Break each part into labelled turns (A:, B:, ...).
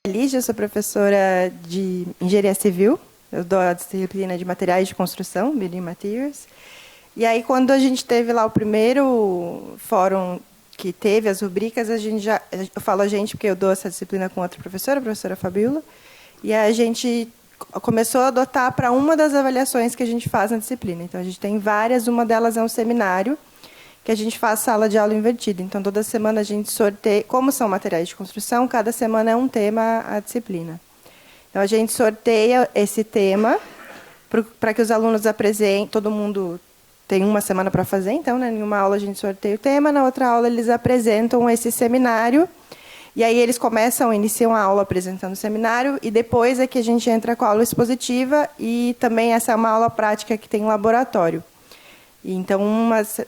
A: Lígia, eu sou professora de Engenharia Civil. Eu dou a disciplina de Materiais de Construção, Building Materials. E aí, quando a gente teve lá o primeiro fórum que teve as rubricas, eu falo a gente porque eu dou essa disciplina com outra professora, a professora Fabiola, e a gente começou a adotar para uma das avaliações que a gente faz na disciplina. Então, a gente tem várias, uma delas é um seminário, que a gente faz sala de aula invertida. Então, toda semana a gente sorteia, como são materiais de construção, cada semana é um tema a disciplina. Então, a gente sorteia esse tema para que os alunos apresentem, todo mundo tem uma semana para fazer, então, né, em uma aula a gente sorteia o tema, na outra aula eles apresentam esse seminário, e aí eles iniciam a aula apresentando o seminário, e depois é que a gente entra com a aula expositiva, e também essa é uma aula prática que tem laboratório. Então,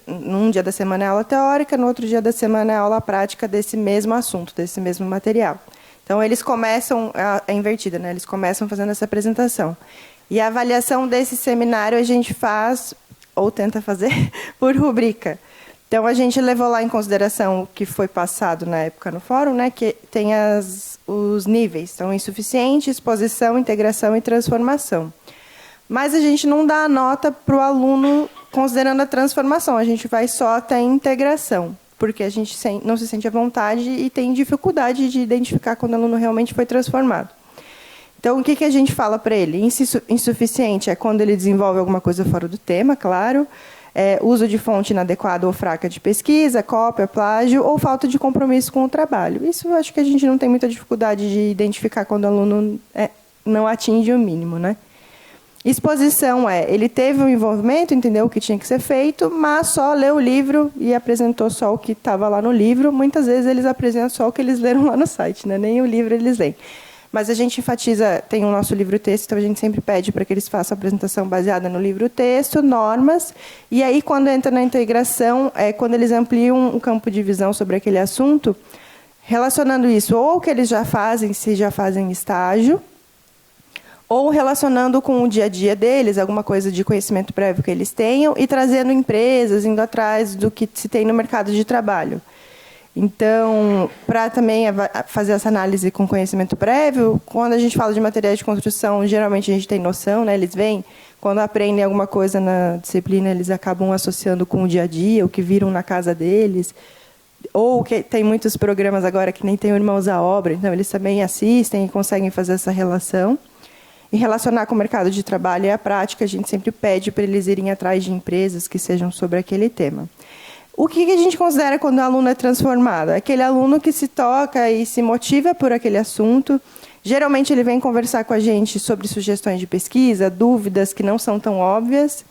A: num dia da semana é aula teórica, no outro dia da semana é aula prática desse mesmo assunto, desse mesmo material. Então, eles começam, é invertida, né? Eles começam fazendo essa apresentação. E a avaliação desse seminário a gente faz, ou tenta fazer, por rubrica. Então, a gente levou lá em consideração o que foi passado na época no fórum, né? Que tem os níveis, então, insuficiente, exposição, integração e transformação. Mas a gente não dá a nota para o aluno considerando a transformação, a gente vai só até a integração, porque a gente não se sente à vontade e tem dificuldade de identificar quando o aluno realmente foi transformado. Então, o que a gente fala para ele? Insuficiente é quando ele desenvolve alguma coisa fora do tema, claro, uso de fonte inadequada ou fraca de pesquisa, cópia, plágio ou falta de compromisso com o trabalho. Isso eu acho que a gente não tem muita dificuldade de identificar quando o aluno não atinge o mínimo, né? Exposição ele teve um envolvimento, entendeu o que tinha que ser feito, mas só leu o livro e apresentou só o que estava lá no livro. Muitas vezes eles apresentam só o que eles leram lá no site, né? Nem o livro eles leem. Mas a gente enfatiza, tem o nosso livro-texto, então a gente sempre pede para que eles façam a apresentação baseada no livro-texto, normas, e aí, quando entra na integração, quando eles ampliam um campo de visão sobre aquele assunto, relacionando isso ou o que eles já fazem, se já fazem estágio, ou relacionando com o dia a dia deles, alguma coisa de conhecimento prévio que eles tenham, e trazendo empresas, indo atrás do que se tem no mercado de trabalho. Então, para também fazer essa análise com conhecimento prévio, quando a gente fala de materiais de construção, geralmente a gente tem noção, né? Eles vêm, quando aprendem alguma coisa na disciplina, eles acabam associando com o dia a dia, o que viram na casa deles, ou que tem muitos programas agora que nem tem o Irmãos à Obra, então eles também assistem e conseguem fazer essa relação. E relacionar com o mercado de trabalho e a prática, a gente sempre pede para eles irem atrás de empresas que sejam sobre aquele tema. O que a gente considera quando o aluno é transformado? Aquele aluno que se toca e se motiva por aquele assunto. Geralmente, ele vem conversar com a gente sobre sugestões de pesquisa, dúvidas que não são tão óbvias,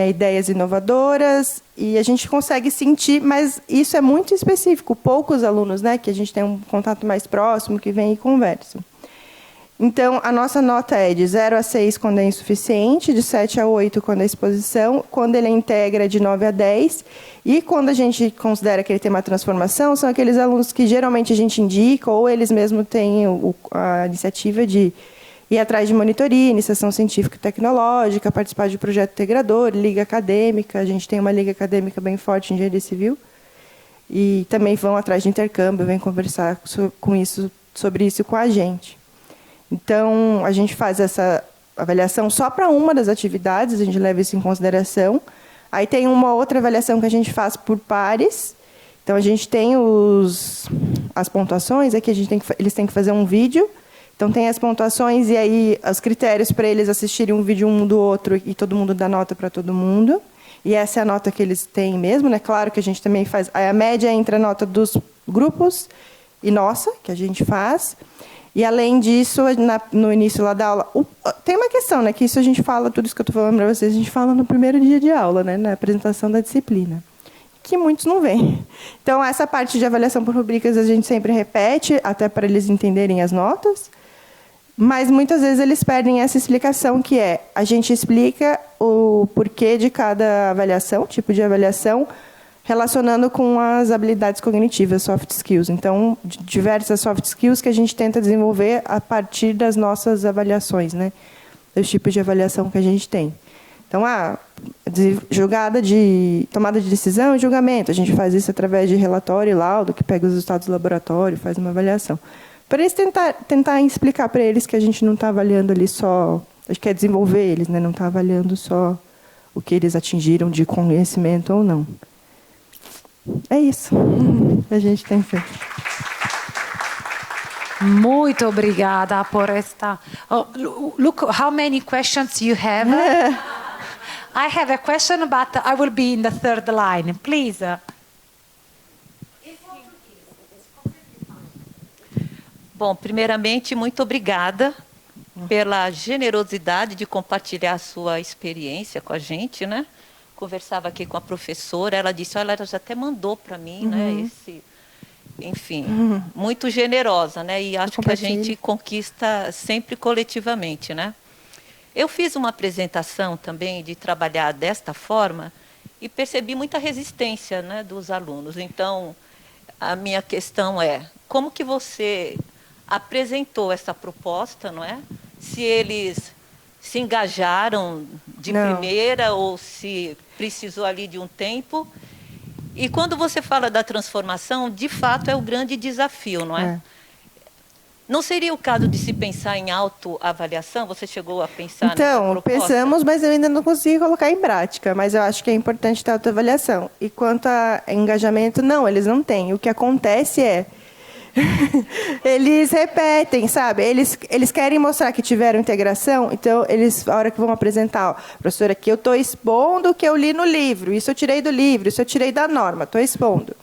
A: ideias inovadoras, e a gente consegue sentir, mas isso é muito específico. Poucos alunos, né, que a gente tem um contato mais próximo, que vêm e conversam. Então, a nossa nota é de 0 a 6 quando é insuficiente, de 7 a 8 quando é exposição, quando ele integra de 9 a 10. E quando a gente considera que ele tem uma transformação, são aqueles alunos que geralmente a gente indica, ou eles mesmos têm a iniciativa de ir atrás de monitoria, iniciação científica e tecnológica, participar de projeto integrador, liga acadêmica. A gente tem uma liga acadêmica bem forte em engenharia civil. E também vão atrás de intercâmbio, vêm conversar sobre isso com a gente. Então, a gente faz essa avaliação só para uma das atividades, a gente leva isso em consideração. Aí tem uma outra avaliação que a gente faz por pares. Então, a gente tem as pontuações, aqui eles têm que fazer um vídeo. Então, tem as pontuações e aí os critérios para eles assistirem um vídeo um do outro e todo mundo dá nota para todo mundo. E essa é a nota que eles têm mesmo, né? Claro que a gente também faz a média entre a nota dos grupos e nossa, que a gente faz. E, além disso, no início lá da aula, tem uma questão, né, que isso a gente fala, tudo isso que eu estou falando para vocês, a gente fala no primeiro dia de aula, né, na apresentação da disciplina, que muitos não veem. Então, essa parte de avaliação por rubricas a gente sempre repete, até para eles entenderem as notas, mas muitas vezes eles perdem essa explicação, que a gente explica o porquê de cada avaliação, tipo de avaliação, relacionando com as habilidades cognitivas, soft skills. Então, diversas soft skills que a gente tenta desenvolver a partir das nossas avaliações, né? Dos tipos de avaliação que a gente tem. Então, tomada de decisão e julgamento. A gente faz isso através de relatório e laudo, que pega os resultados do laboratório, faz uma avaliação. para eles tentar explicar para eles que a gente não está avaliando ali só, a gente quer desenvolver eles, né? Não está avaliando só o que eles atingiram de conhecimento ou não. É isso. A gente tem feito.
B: Muito obrigada por esta. Oh, look how many questions you have. I have a question, but I will be in the third line. Please.
C: Bom, primeiramente, muito obrigada pela generosidade de compartilhar a sua experiência com a gente, né? Conversava aqui com a professora, ela disse, olha, ela já até mandou para mim, né? Enfim, muito generosa, né? E acho que a gente conquista sempre coletivamente, né? Eu fiz uma apresentação também de trabalhar desta forma e percebi muita resistência, né, dos alunos. Então, a minha questão é, como que você apresentou essa proposta, não é? Se eles se engajaram de primeira ou se precisou ali de um tempo. E quando você fala da transformação, de fato é o grande desafio, não é? Não seria o caso de se pensar em autoavaliação? Você chegou a pensar nessa proposta?
A: Pensamos, mas eu ainda não consegui colocar em prática. Mas eu acho que é importante ter autoavaliação. E quanto a engajamento, não, eles não têm. O que acontece é... eles repetem, sabe? Eles querem mostrar que tiveram integração, então, a hora que vão apresentar, ó, professora, aqui eu estou expondo o que eu li no livro, isso eu tirei do livro, isso eu tirei da norma, estou expondo.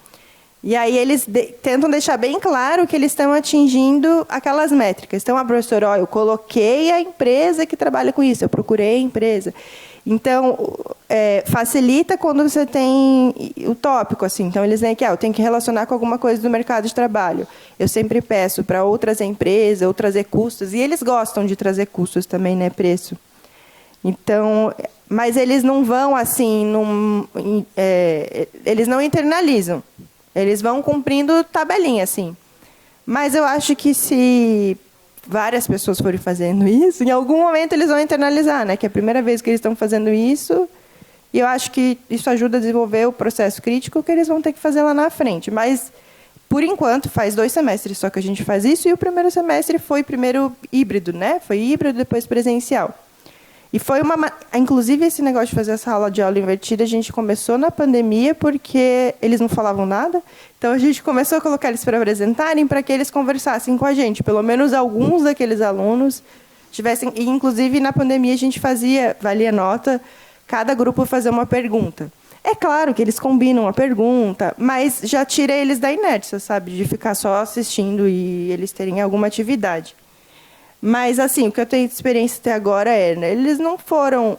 A: E aí eles tentam deixar bem claro que eles estão atingindo aquelas métricas. Então, a professora, ó, eu coloquei a empresa que trabalha com isso, eu procurei a empresa. Então, facilita quando você tem o tópico, assim. Então, eles veem que eu tenho que relacionar com alguma coisa do mercado de trabalho. Eu sempre peço para ou trazer empresa, ou trazer custos. E eles gostam de trazer custos também, né, preço. Então, mas eles não vão, assim, eles não internalizam. Eles vão cumprindo tabelinha, assim. Mas eu acho que se várias pessoas forem fazendo isso, em algum momento eles vão internalizar, né? Que é a primeira vez que eles estão fazendo isso, e eu acho que isso ajuda a desenvolver o processo crítico que eles vão ter que fazer lá na frente. Mas, por enquanto, faz 2 semestres só que a gente faz isso, e o primeiro semestre foi primeiro híbrido, né? Foi híbrido, depois presencial. E foi inclusive, esse negócio de fazer essa aula de aula invertida, a gente começou na pandemia porque eles não falavam nada. Então, a gente começou a colocar eles para apresentarem, para que eles conversassem com a gente. Pelo menos alguns daqueles alunos tivessem... E, inclusive, na pandemia, a gente valia nota, cada grupo fazer uma pergunta. É claro que eles combinam a pergunta, mas já tira eles da inércia, sabe? De ficar só assistindo e eles terem alguma atividade. Mas, assim, o que eu tenho de experiência até agora né, eles não foram...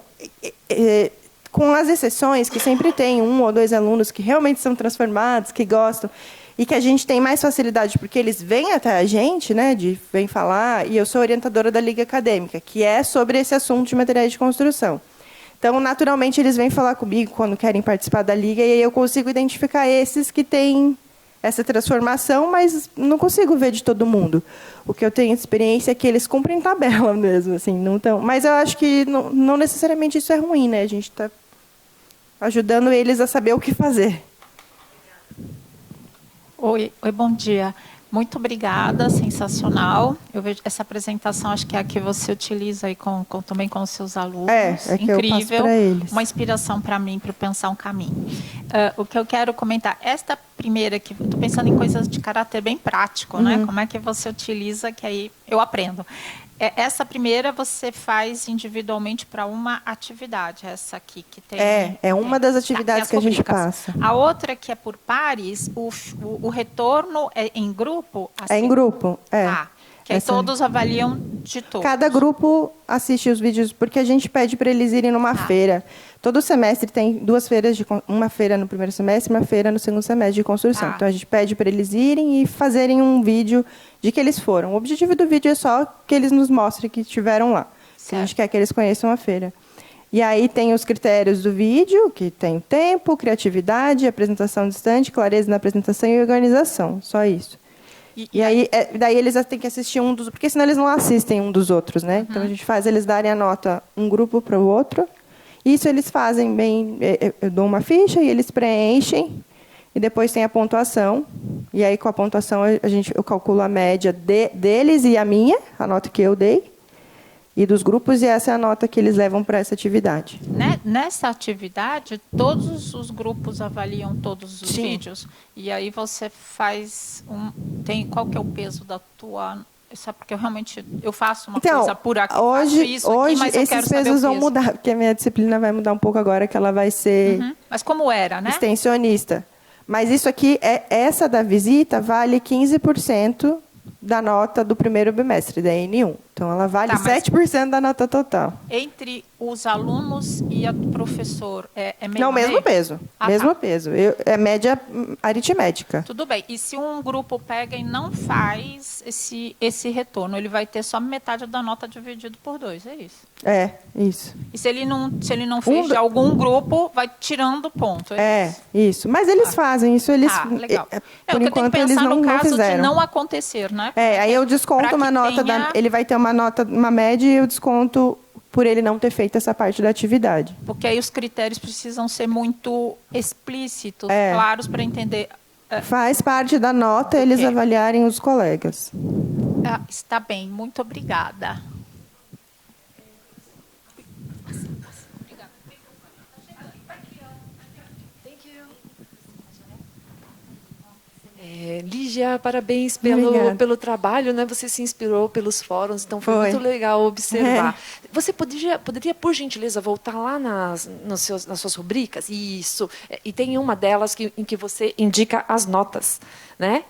A: com as exceções, que sempre tem 1 ou 2 alunos que realmente são transformados, que gostam, e que a gente tem mais facilidade, porque eles vêm até a gente, né, vêm falar, e eu sou orientadora da Liga Acadêmica, que é sobre esse assunto de materiais de construção. Então, naturalmente, eles vêm falar comigo quando querem participar da Liga, e aí eu consigo identificar esses que têm essa transformação, mas não consigo ver de todo mundo. O que eu tenho de experiência é que eles cumprem tabela mesmo, assim, não tão. Mas eu acho que não necessariamente isso é ruim, né? A gente está ajudando eles a saber o que fazer.
D: Oi, bom dia. Muito obrigada, sensacional. Eu vejo essa apresentação, acho que é a que você utiliza aí também com os seus alunos.
A: É que
D: incrível,
A: eu passo para eles.
D: Uma inspiração para mim, para pensar um caminho. O que eu quero comentar, esta primeira que estou pensando em coisas de caráter bem prático, né? Como é que você utiliza, que aí eu aprendo. Essa primeira você faz individualmente para uma atividade, essa aqui que tem...
A: É uma das atividades que a gente passa.
D: A outra que é por pares, o retorno é em grupo? Assim?
A: É em grupo,
D: que aí todos avaliam de todos.
A: Cada grupo assiste os vídeos, porque a gente pede para eles irem numa feira. Todo semestre tem 2 feiras, uma feira no primeiro semestre e uma feira no segundo semestre de construção. Então, a gente pede para eles irem e fazerem um vídeo de que eles foram. O objetivo do vídeo é só que eles nos mostrem que estiveram lá. A gente quer que eles conheçam a feira. E aí tem os critérios do vídeo, que tem tempo, criatividade, apresentação distante, clareza na apresentação e organização. Só isso. E aí, daí eles têm que assistir um dos... Porque senão eles não assistem um dos outros, né? Então, a gente faz eles darem a nota um grupo para o outro. Isso eles fazem bem... Eu dou uma ficha e eles preenchem. E depois tem a pontuação. E aí, com a pontuação, eu calculo a média deles e a minha, a nota que eu dei, e dos grupos, e essa é a nota que eles levam para essa atividade.
D: Nessa atividade, todos os grupos avaliam todos os
A: Sim.
D: vídeos. E aí você faz qual que é o peso da tua... Sabe, porque eu faço uma coisa por aqui, faço isso aqui, mas eu
A: esses
D: quero saber
A: pesos
D: o
A: vão
D: peso.
A: mudar, porque a minha disciplina vai mudar um pouco agora, que ela vai ser
D: Mas como era, né?
A: extensionista. Mas isso aqui, essa da visita, vale 15% da nota do primeiro bimestre, da N1. Então, ela vale 7% da nota total.
D: Entre os alunos e o professor, é meio
A: Não,
D: a
A: mesmo
D: meio?
A: peso. Mesmo peso. É média aritmética.
D: Tudo bem. E se um grupo pega e não faz esse retorno, ele vai ter só metade da nota dividido por 2, é isso?
A: É, isso.
D: E se ele não fez de algum grupo, vai tirando ponto.
A: Isso. Mas eles fazem isso, eles...
D: Legal.
A: Por enquanto, eles não
D: caso
A: fizeram.
D: de não acontecer, né?
A: Aí eu desconto uma nota, ele vai ter uma média e eu desconto por ele não ter feito essa parte da atividade.
D: Porque aí os critérios precisam ser muito explícitos, claros, para entender.
A: Faz parte da nota eles avaliarem os colegas.
D: Está bem, muito obrigada.
E: Lígia, parabéns pelo trabalho, né? Você se inspirou pelos fóruns, então foi muito legal observar. Você poderia, por gentileza, voltar lá nas suas rubricas? Isso. E tem uma delas em que você indica as notas, né?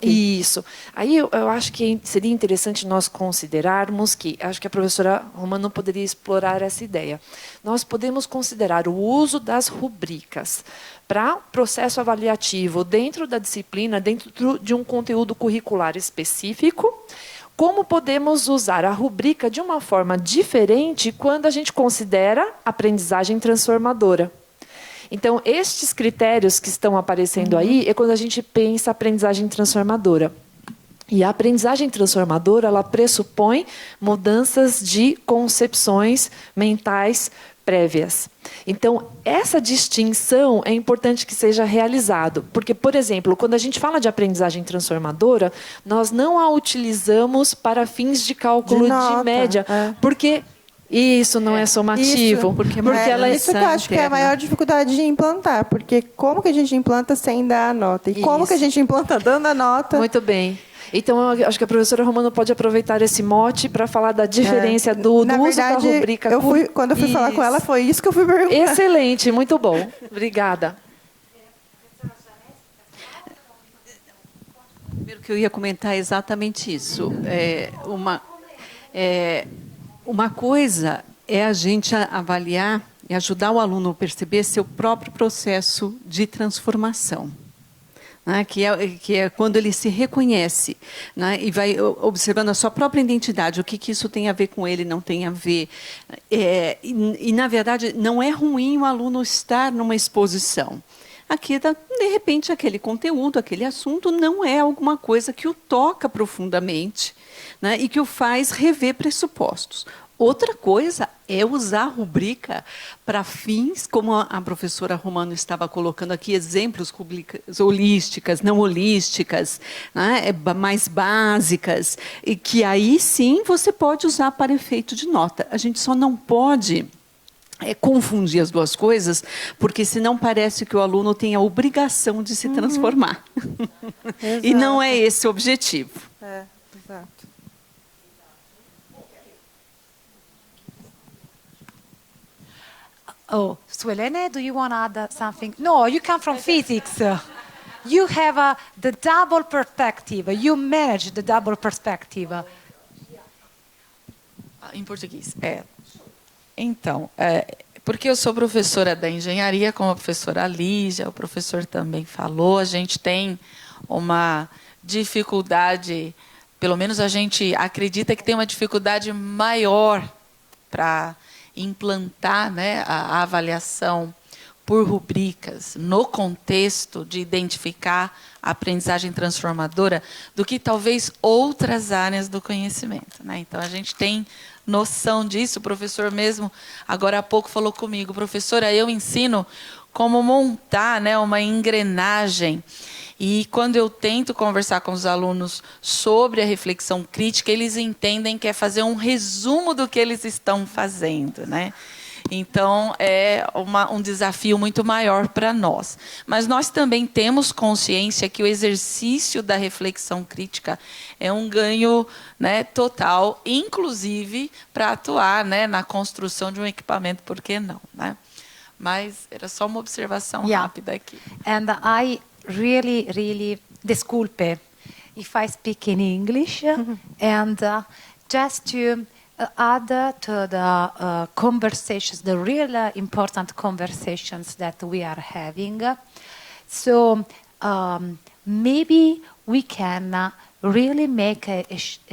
E: Isso. Aí eu acho que seria interessante nós considerarmos acho que a professora Romano poderia explorar essa ideia. Nós podemos considerar o uso das rubricas para processo avaliativo dentro da disciplina, dentro de um conteúdo curricular específico. Como podemos usar a rubrica de uma forma diferente quando a gente considera aprendizagem transformadora? Então, estes critérios que estão aparecendo aí é quando a gente pensa aprendizagem transformadora. E a aprendizagem transformadora, ela pressupõe mudanças de concepções mentais prévias. Então, essa distinção é importante que seja realizado, porque, por exemplo, quando a gente fala de aprendizagem transformadora, nós não a utilizamos para fins de cálculo de média, porque isso não é somativo, porque ela é
A: isso que eu acho que é a maior dificuldade de implantar, porque como que a gente implanta sem dar a nota? E como que a gente implanta dando a nota?
E: Muito bem. Então, eu acho que a professora Romano pode aproveitar esse mote para falar da diferença do uso da rubrica.
A: Quando eu fui falar com ela, foi isso que eu fui perguntar.
E: Excelente, muito bom. Obrigada.
F: Primeiro que eu ia comentar é exatamente isso. Uma coisa é a gente avaliar e ajudar o aluno a perceber seu próprio processo de transformação. Né, que é quando ele se reconhece, né, e vai observando a sua própria identidade, o que isso tem a ver com ele, não tem a ver. Na verdade, não é ruim o aluno estar numa exposição. Aqui, de repente, aquele conteúdo, aquele assunto, não é alguma coisa que o toca profundamente, né, e que o faz rever pressupostos. Outra coisa é usar a rubrica para fins, como a professora Romano estava colocando aqui, exemplos, rubricas holísticas, não holísticas, né, mais básicas, e que aí sim você pode usar para efeito de nota. A gente só não pode confundir as duas coisas, porque senão parece que o aluno tem a obrigação de se transformar. E não é esse o objetivo.
A: Exato.
B: Oh, Suelene, do you want to add something? No, you come from physics. You have the double perspective. You manage the double perspective.
G: Em português. Então, porque eu sou professora da engenharia, como a professora Lígia, o professor também falou, a gente tem uma dificuldade, pelo menos a gente acredita que tem uma dificuldade maior para implantar, né, a avaliação por rubricas no contexto de identificar a aprendizagem transformadora do que talvez outras áreas do conhecimento, né? Então a gente tem noção disso. O professor mesmo agora há pouco falou comigo, professora, eu ensino como montar, né, uma engrenagem. E quando eu tento conversar com os alunos sobre a reflexão crítica, eles entendem que é fazer um resumo do que eles estão fazendo, né? Então, é um desafio muito maior para nós. Mas nós também temos consciência que o exercício da reflexão crítica é um ganho, né, total, inclusive para atuar, né, na construção de um equipamento, por que não, né? Mas era só uma observação rápida aqui.
B: And I really, disculpe if I speak in English, and just to add to the conversations, the real important conversations that we are having. So maybe we can really make a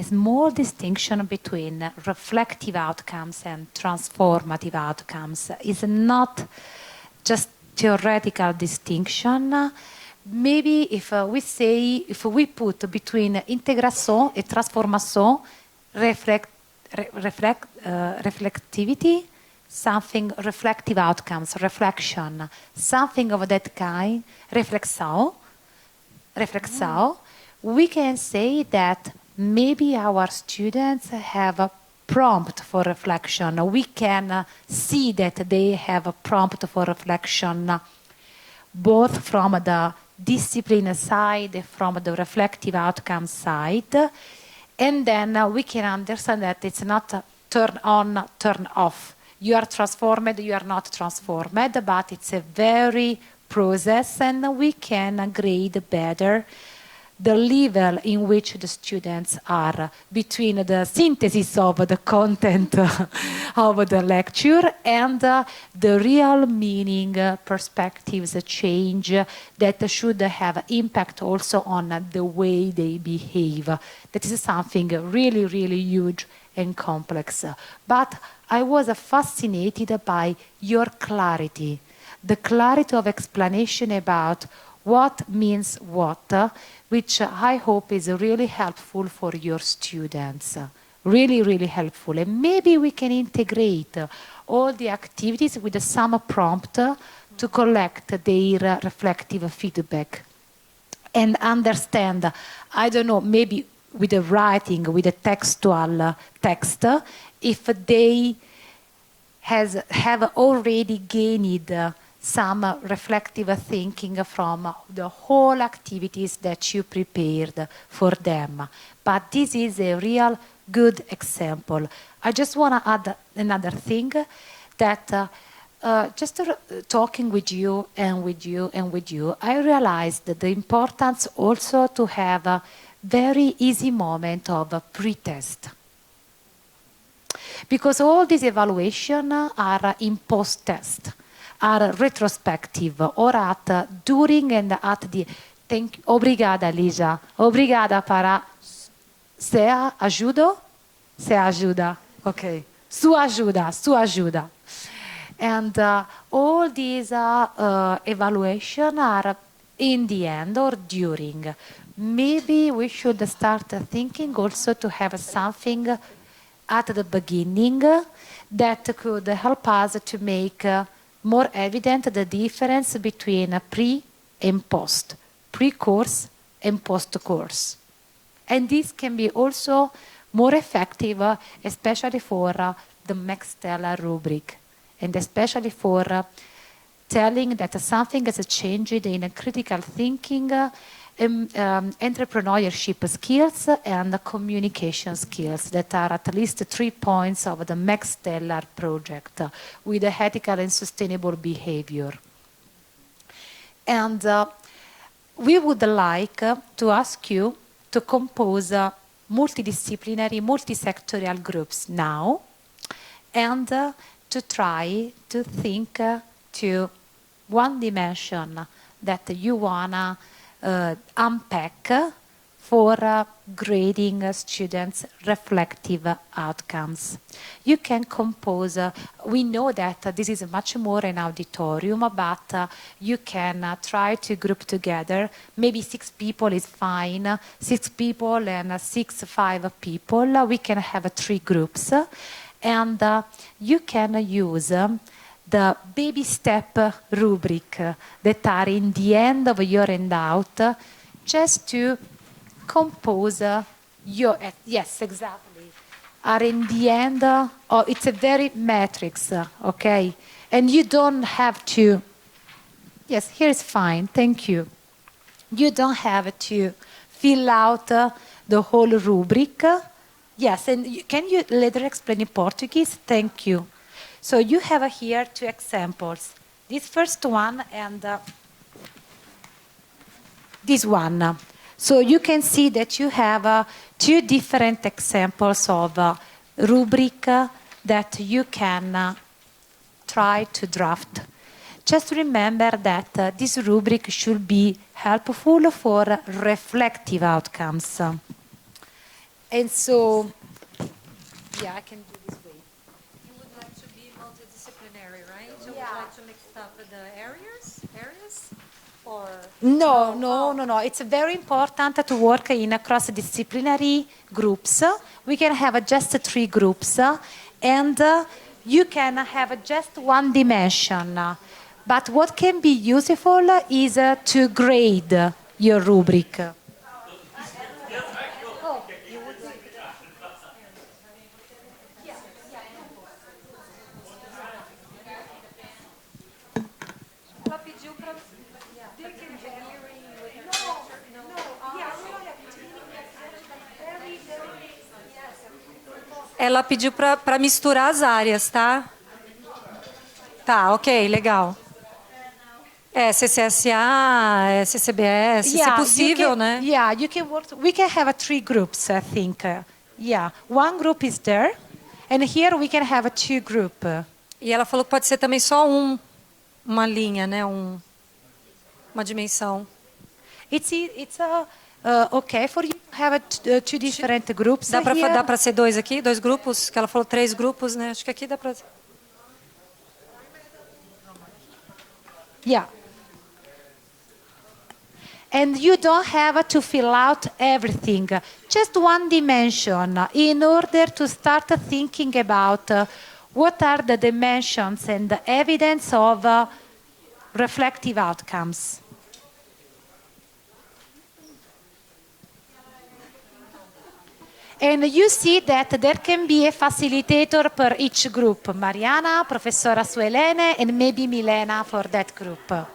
B: small distinction between reflective outcomes and transformative outcomes. It's not just theoretical distinction. Maybe if we put between intégration et transformation, reflectivity, something reflective outcomes, reflection, something of that kind, reflexão, we can say that maybe our students have a prompt for reflection. We can see that they have a prompt for reflection, both from the discipline side, from the reflective outcome side. And then we can understand that it's not a turn on, turn off. You are transformed, you are not transformed, but it's a very process, and we can grade better the level in which the students are between the synthesis of the content of the lecture and the real meaning, perspectives, change that should have impact also on the way they behave. That is something really, really huge and complex. But I was fascinated by your clarity, the clarity of explanation about what means what, which I hope is really helpful for your students. Really, really helpful. And maybe we can integrate all the activities with some prompt to collect their reflective feedback and understand, I don't know, maybe with the writing, with the textual text, if they have already gained some reflective thinking from the whole activities that you prepared for them. But this is a real good example. I just want to add another thing, that just talking with you, I realized the importance also to have a very easy moment of a pre-test. Because all these evaluations are in post-test, are retrospective, or at during and at the. Obrigada, Lígia. Obrigada para. Se ajuda? Se ajuda. Okay. Sua ajuda. And all these evaluations are in the end or during. Maybe we should start thinking also to have something at the beginning that could help us to make more evident the difference between pre and post, pre-course and post-course. And this can be also more effective, especially for the Maxtella rubric, and especially for telling that something has changed in critical thinking, entrepreneurship skills and communication skills that are at least 3 points of the Maxtella project with ethical and sustainable behavior. And we would like to ask you to compose multidisciplinary, multisectorial groups now, and to try to think to one dimension that you wanna unpack for grading students' reflective outcomes. You can compose, we know that this is much more an auditorium, but you can try to group together. Maybe 6 people is fine, 6 people and 5 people. We can have 3 groups. And you can use the baby step rubric that are in the end of your handout, just to compose your, yes, exactly, are in the end, it's a very matrix, okay? And you don't have to, yes, here is fine, thank you. You don't have to fill out the whole rubric. Yes, and can you later explain in Portuguese? Thank you. So you have here 2 examples. This first one and this one. So you can see that you have 2 different examples of rubric that you can try to draft. Just remember that this rubric should be helpful for reflective outcomes. And so, yeah, I can do this way.
H: You would like to be multidisciplinary, right? You would like to mix up the areas? Or
B: No. It's very important to work in cross-disciplinary groups. We can have just 3 groups, and you can have just 1 dimension. But what can be useful is to grade your rubric.
H: Ela pediu para misturar as áreas, tá? Tá, ok, legal. CCSA, CCBS, se possível, né?
B: Yeah, you can work. We can have 3 groups, I think. Yeah, 1 group is there, and here we can have 2 groups.
H: E ela falou que pode ser também só uma linha, né? Uma dimensão.
B: It's okay for you to have 2 different groups.
H: Dá para ser 2 aqui, 2 grupos? Que ela falou 3 grupos, né? Acho que aqui dá para.
B: Yeah. And you don't have to fill out everything, just 1 dimension, in order to start thinking about what are the dimensions and the evidence of reflective outcomes. And you see that there can be a facilitator per each group. Mariana, Professora Suelene, and maybe Milena for that group.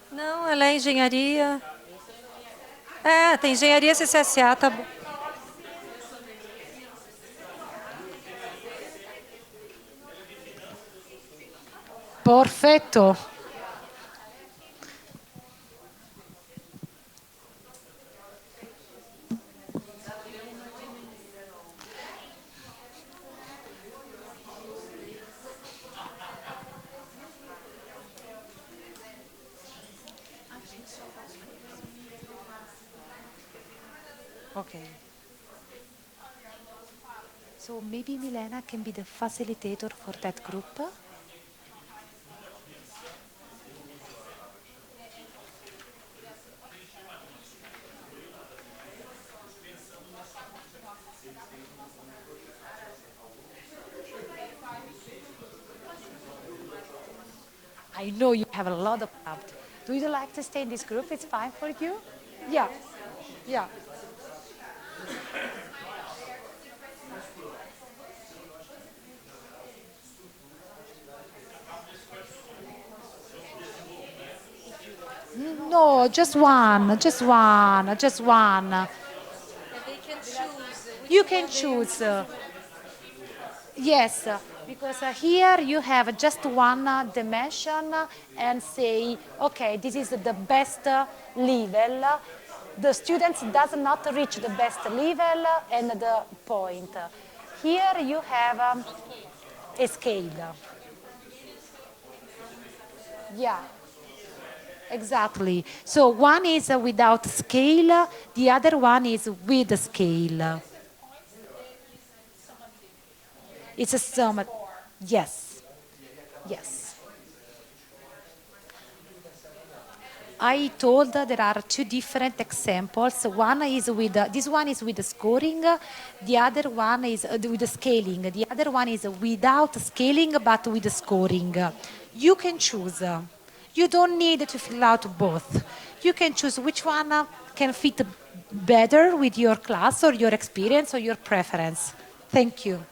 H: Não, ela é engenharia. Tem engenharia CCSA, tá bom.
B: Perfetto. Okay. So maybe Milena can be the facilitator for that group. I know you have a lot of doubt. Do you like to stay in this group? It's fine for you? Yeah. Yeah. No, just one. You can choose. Yes, because here you have just 1 dimension and say, okay, this is the best level. The students does not reach the best level and the point. Here you have a scale. Yeah. Exactly. So one is without scale, the other one is with the scale. It's a sum. Yes. Yes. I told there are two different examples. One is with this one is with the scoring, the other one is with the scaling. The other one is without scaling but with the scoring. You can choose. You don't need to fill out both. You can choose which one can fit better with your class or your experience or your preference. Thank you.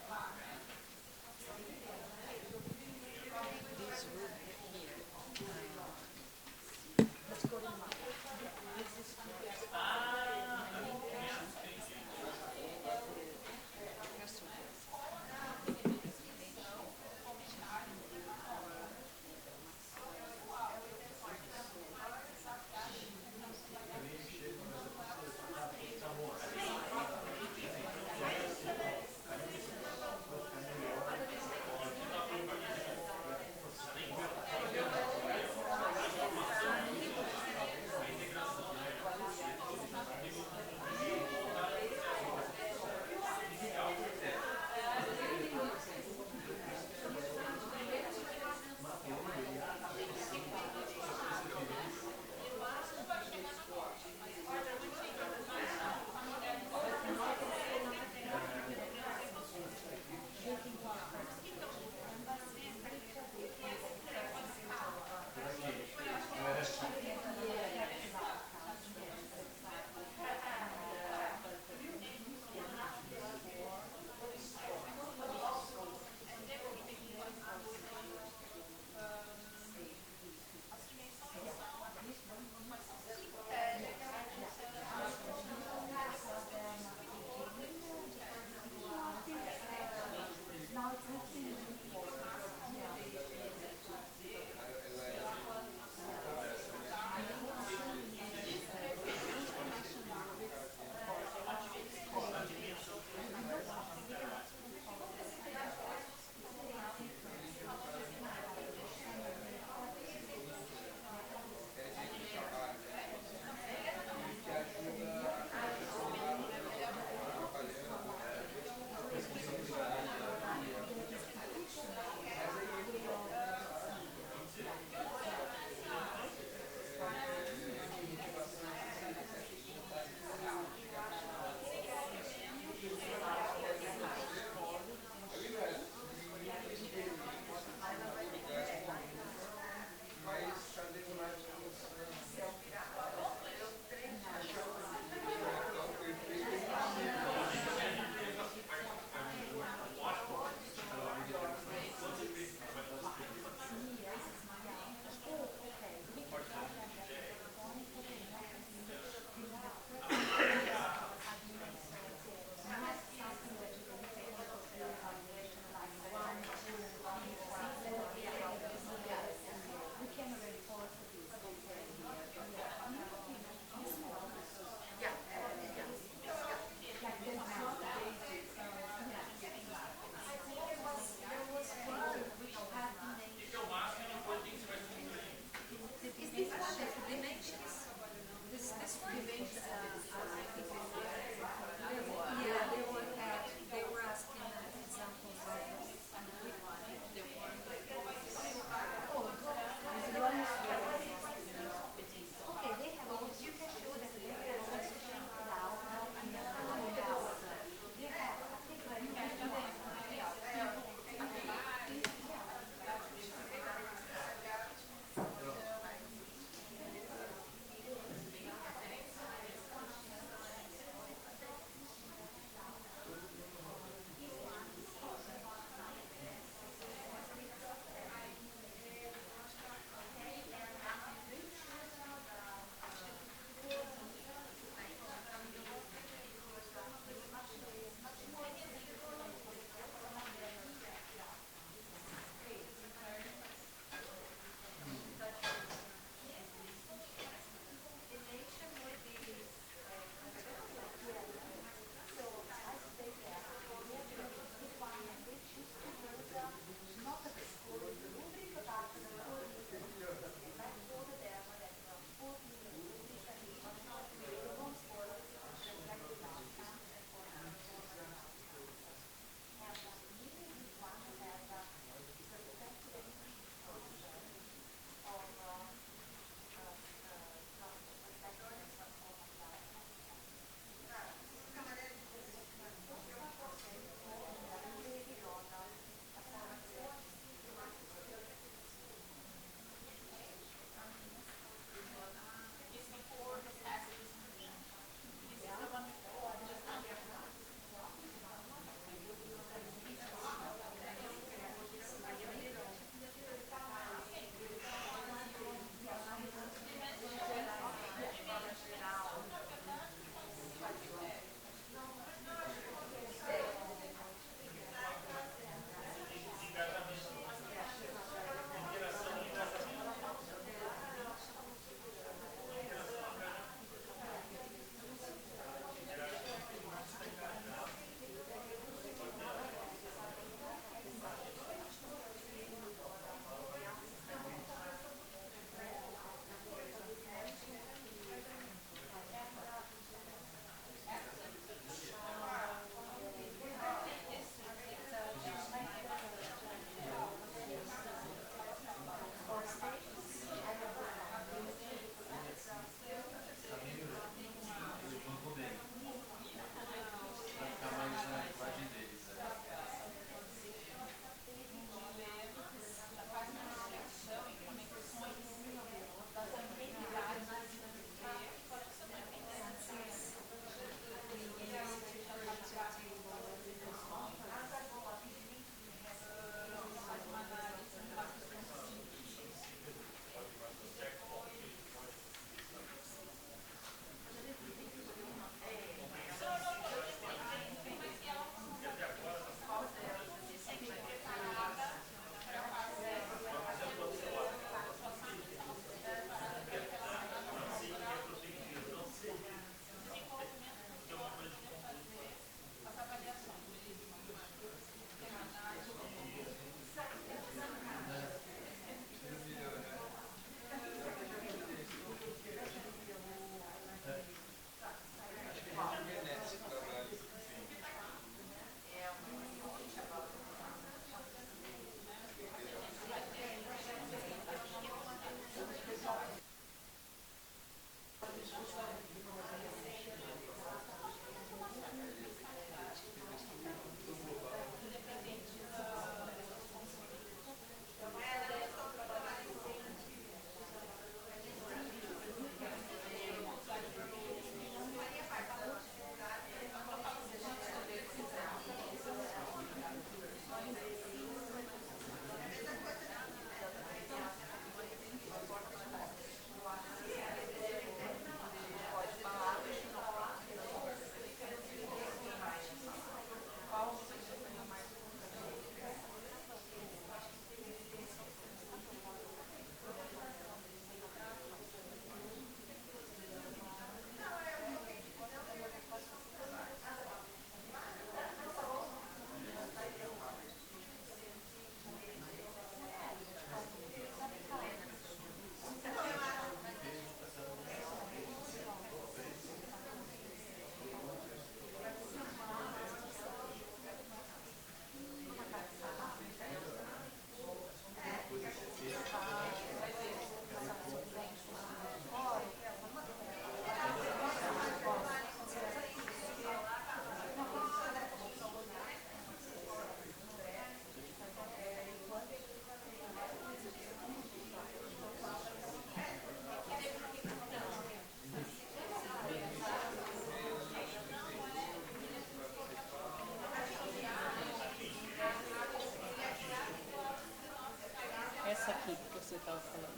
F: essa aqui que você estava falando.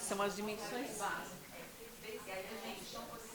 F: São as dimensões básicas. E aí a gente não poderia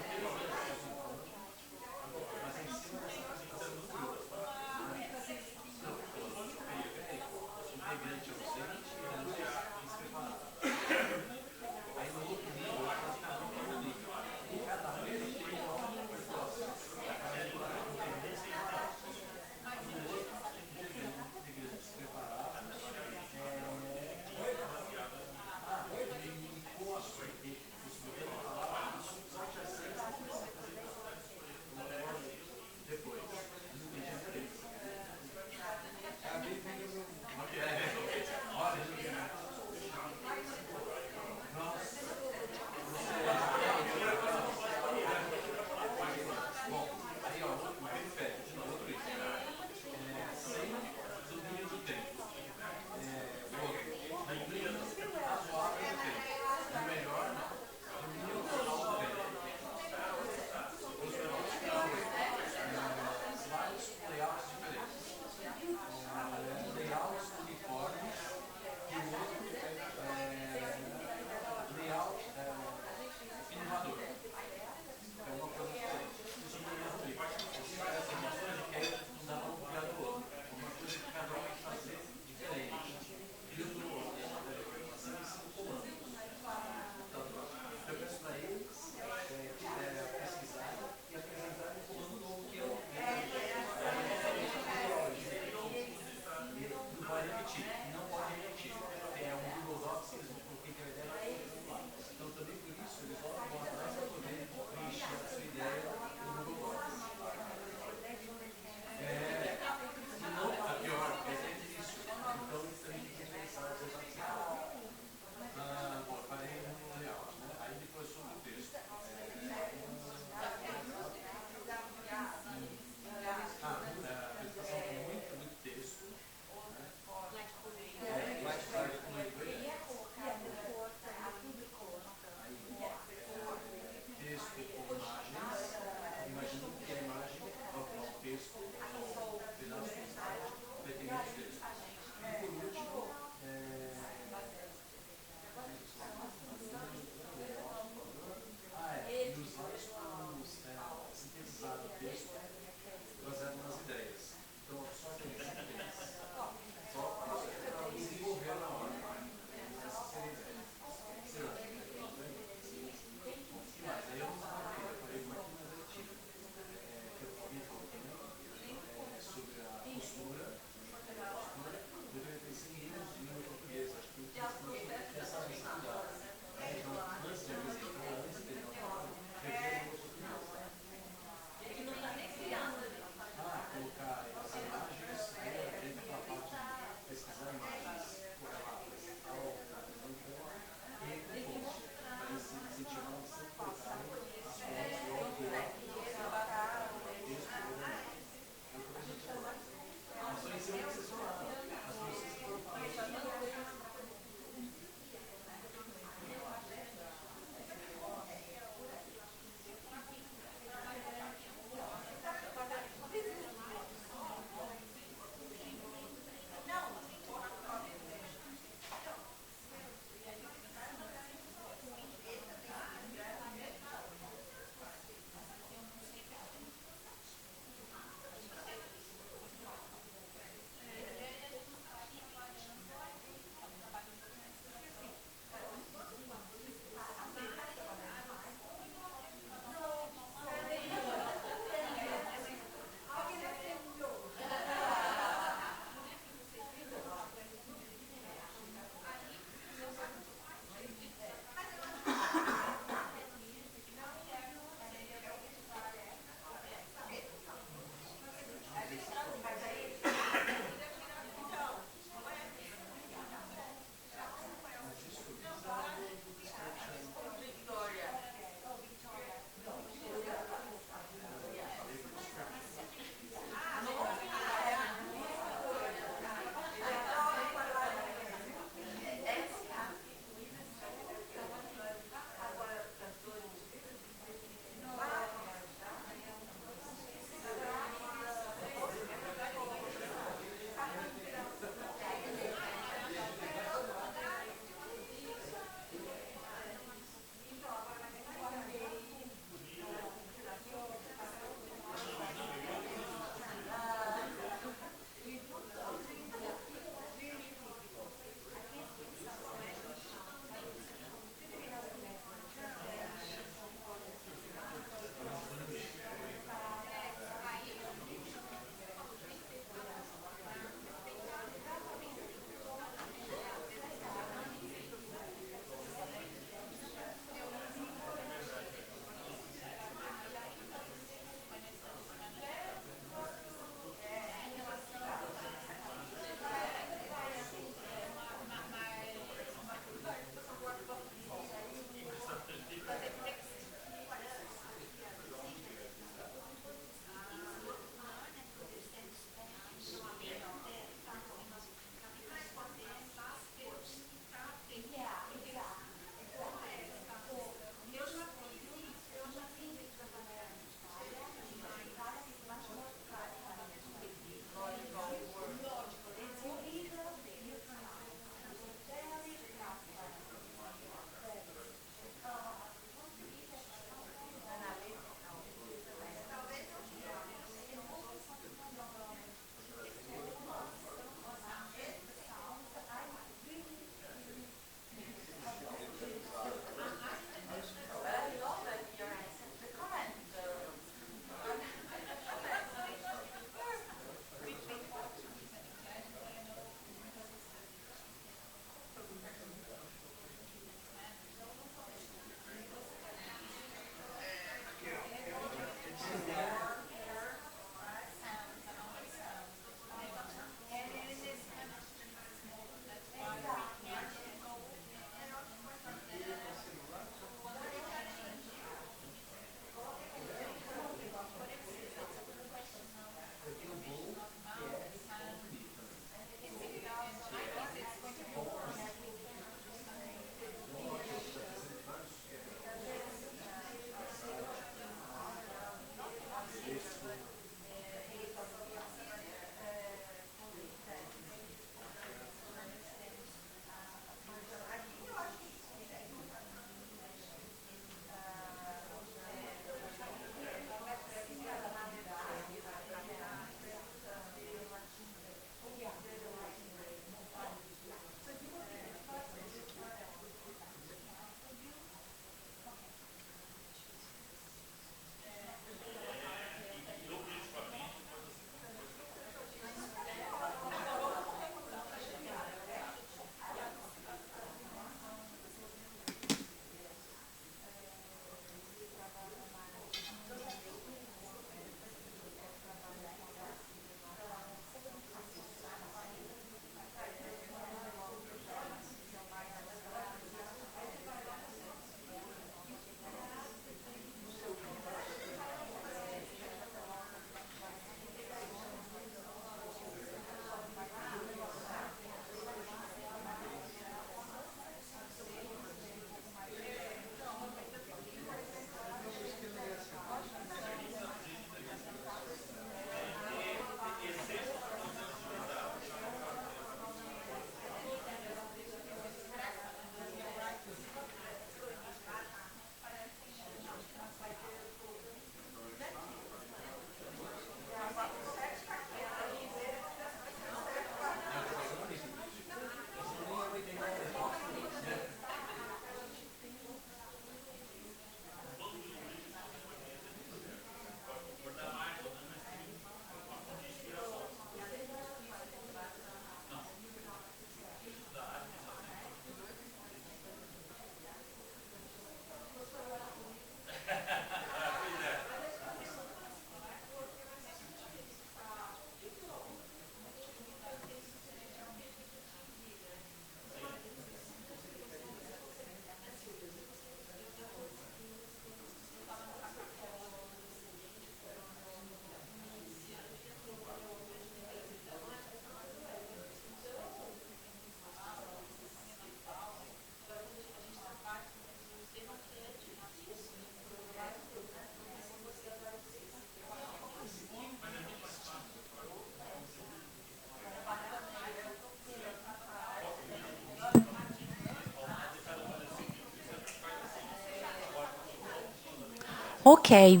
B: Okay.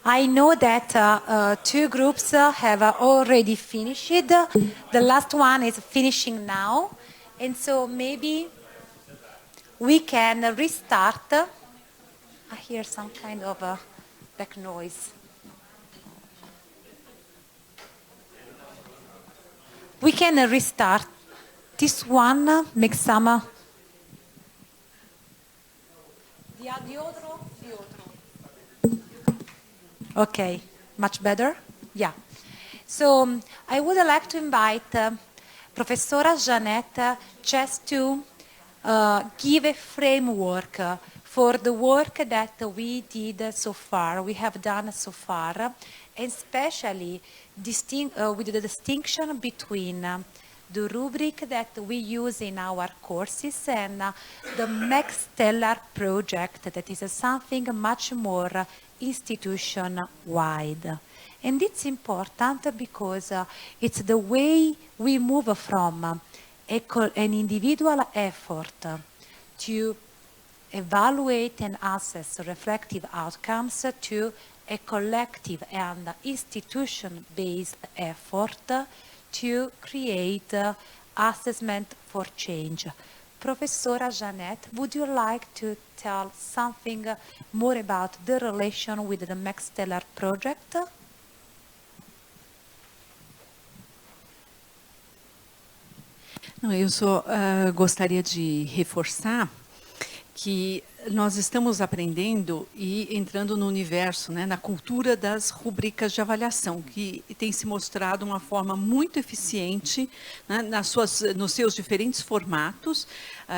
B: I know that two groups have already finished. The last one is finishing now. And so maybe we can restart. I hear some kind of back noise. We can restart this one, make some. The otro. Okay, much better? Yeah. So I would like to invite Professora Jeanette just to give a framework for the work that we did so far, we have done so far, and especially with the distinction between the rubric that we use in our courses and the Max Stellar project that is something much more institution-wide. And it's important because it's the way we move from an individual effort to evaluate and assess reflective outcomes to a collective and institution-based effort to create assessment for change. Professora Jeanette, would you like to tell something more about the relation with the Max Stellar project?
F: Não, eu só gostaria de reforçar que nós estamos aprendendo e entrando no universo, né, na cultura das rubricas de avaliação, que tem se mostrado uma forma muito eficiente, né, nos seus diferentes formatos.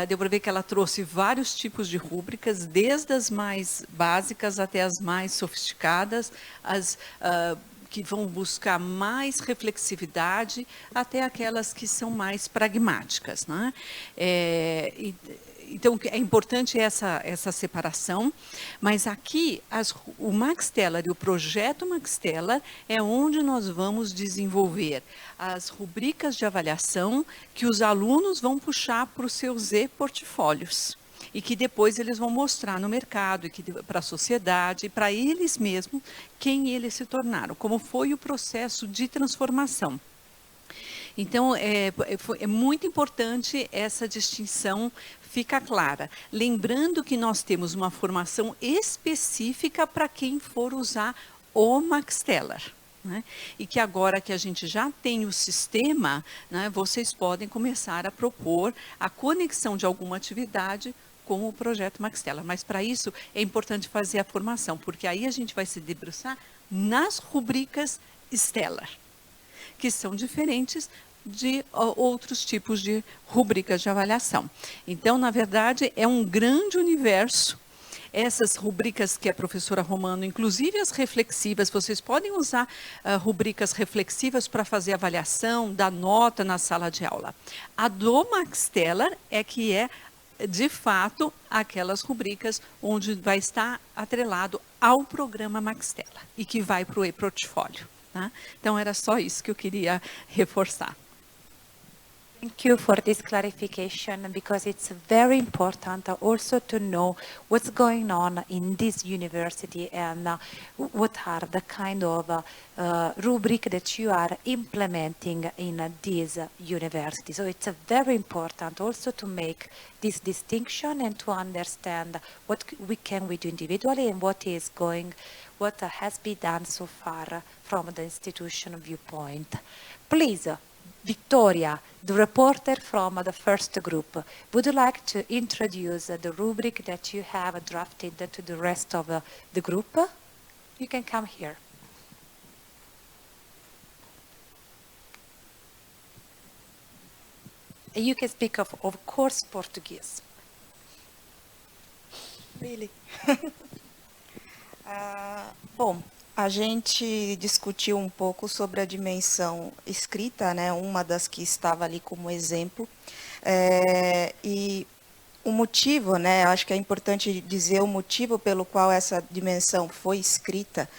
F: Deu para ver que ela trouxe vários tipos de rúbricas, desde as mais básicas até as mais sofisticadas, que vão buscar mais reflexividade, até aquelas que são mais pragmáticas, né? Então, é importante essa separação, mas aqui o Max Stellar e o projeto Max Stellar é onde nós vamos desenvolver as rubricas de avaliação que os alunos vão puxar para os seus e-portfólios e que depois eles vão mostrar no mercado, e para a sociedade, e para eles mesmos, quem eles se tornaram, como foi o processo de transformação. Então, é muito importante essa distinção fica clara. Lembrando que nós temos uma formação específica para quem for usar o Max Stellar, né? E que agora que a gente já tem o sistema, né, vocês podem começar a propor a conexão de alguma atividade com o projeto Max Stellar. Mas para isso é importante fazer a formação, porque aí a gente vai se debruçar nas rubricas Stellar, que são diferentes de outros tipos de rubricas de avaliação. Então, na verdade, é um grande universo. Essas rubricas que a professora Romano, inclusive as reflexivas, vocês podem usar rubricas reflexivas para fazer avaliação, dar nota na sala de aula. A do Max Stellar que é, de fato, aquelas rubricas onde vai estar atrelado ao programa Max Stellar e que vai para o e-portfólio. Tá? Então, era só isso que eu queria reforçar.
B: Thank you for this clarification, because it's very important also to know what's going on in this university and what are the kind of rubric that you are implementing in this university. So it's very important also to make this distinction and to understand what we do individually and what has been done so far from the institution viewpoint. Please, Victoria, the reporter from the first group, would you like to introduce the rubric that you have drafted to the rest of the group? You can come here. You can speak of course, Portuguese.
I: Really? Bom, a gente discutiu um pouco sobre a dimensão escrita, né? Uma das que estava ali como exemplo. E o motivo, né? Acho que é importante dizer o motivo pelo qual essa dimensão foi escrita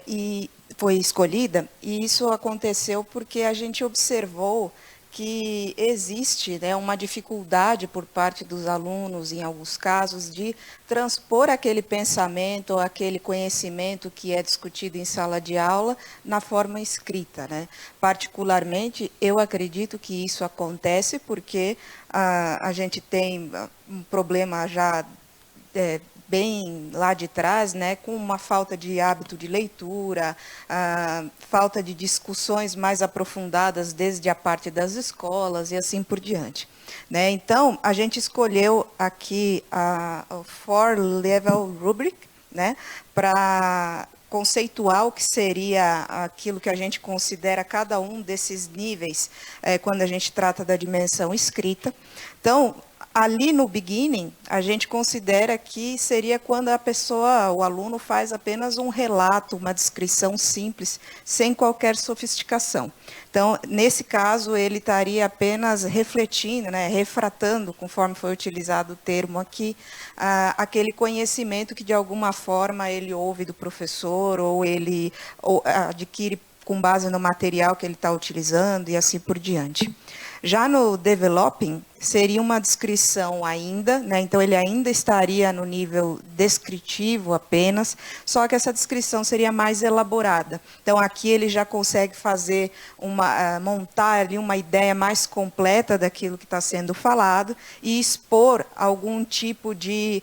I: e foi escolhida. E isso aconteceu porque a gente observou que existe, né, uma dificuldade por parte dos alunos, em alguns casos, de transpor aquele pensamento ou aquele conhecimento que é discutido em sala de aula na forma escrita, né? Particularmente, eu acredito que isso acontece porque a gente tem um problema já bem lá de trás, né, com uma falta de hábito de leitura, falta de discussões mais aprofundadas desde a parte das escolas e assim por diante, né? Então, a gente escolheu aqui o Four Level Rubric, né, para conceituar o que seria aquilo que a gente considera cada um desses níveis quando a gente trata da dimensão escrita. Então, ali no beginning, a gente considera que seria quando a pessoa, o aluno, faz apenas um relato, uma descrição simples, sem qualquer sofisticação. Então, nesse caso, ele estaria apenas refletindo, né, refratando, conforme foi utilizado o termo aqui, aquele conhecimento que, de alguma forma, ele ouve do professor ou ele adquire com base no material que ele está utilizando e assim por diante. Já no developing, seria uma descrição ainda, né? Então ele ainda estaria no nível descritivo apenas, só que essa descrição seria mais elaborada. Então aqui ele já consegue fazer montar ali uma ideia mais completa daquilo que está sendo falado e expor algum tipo de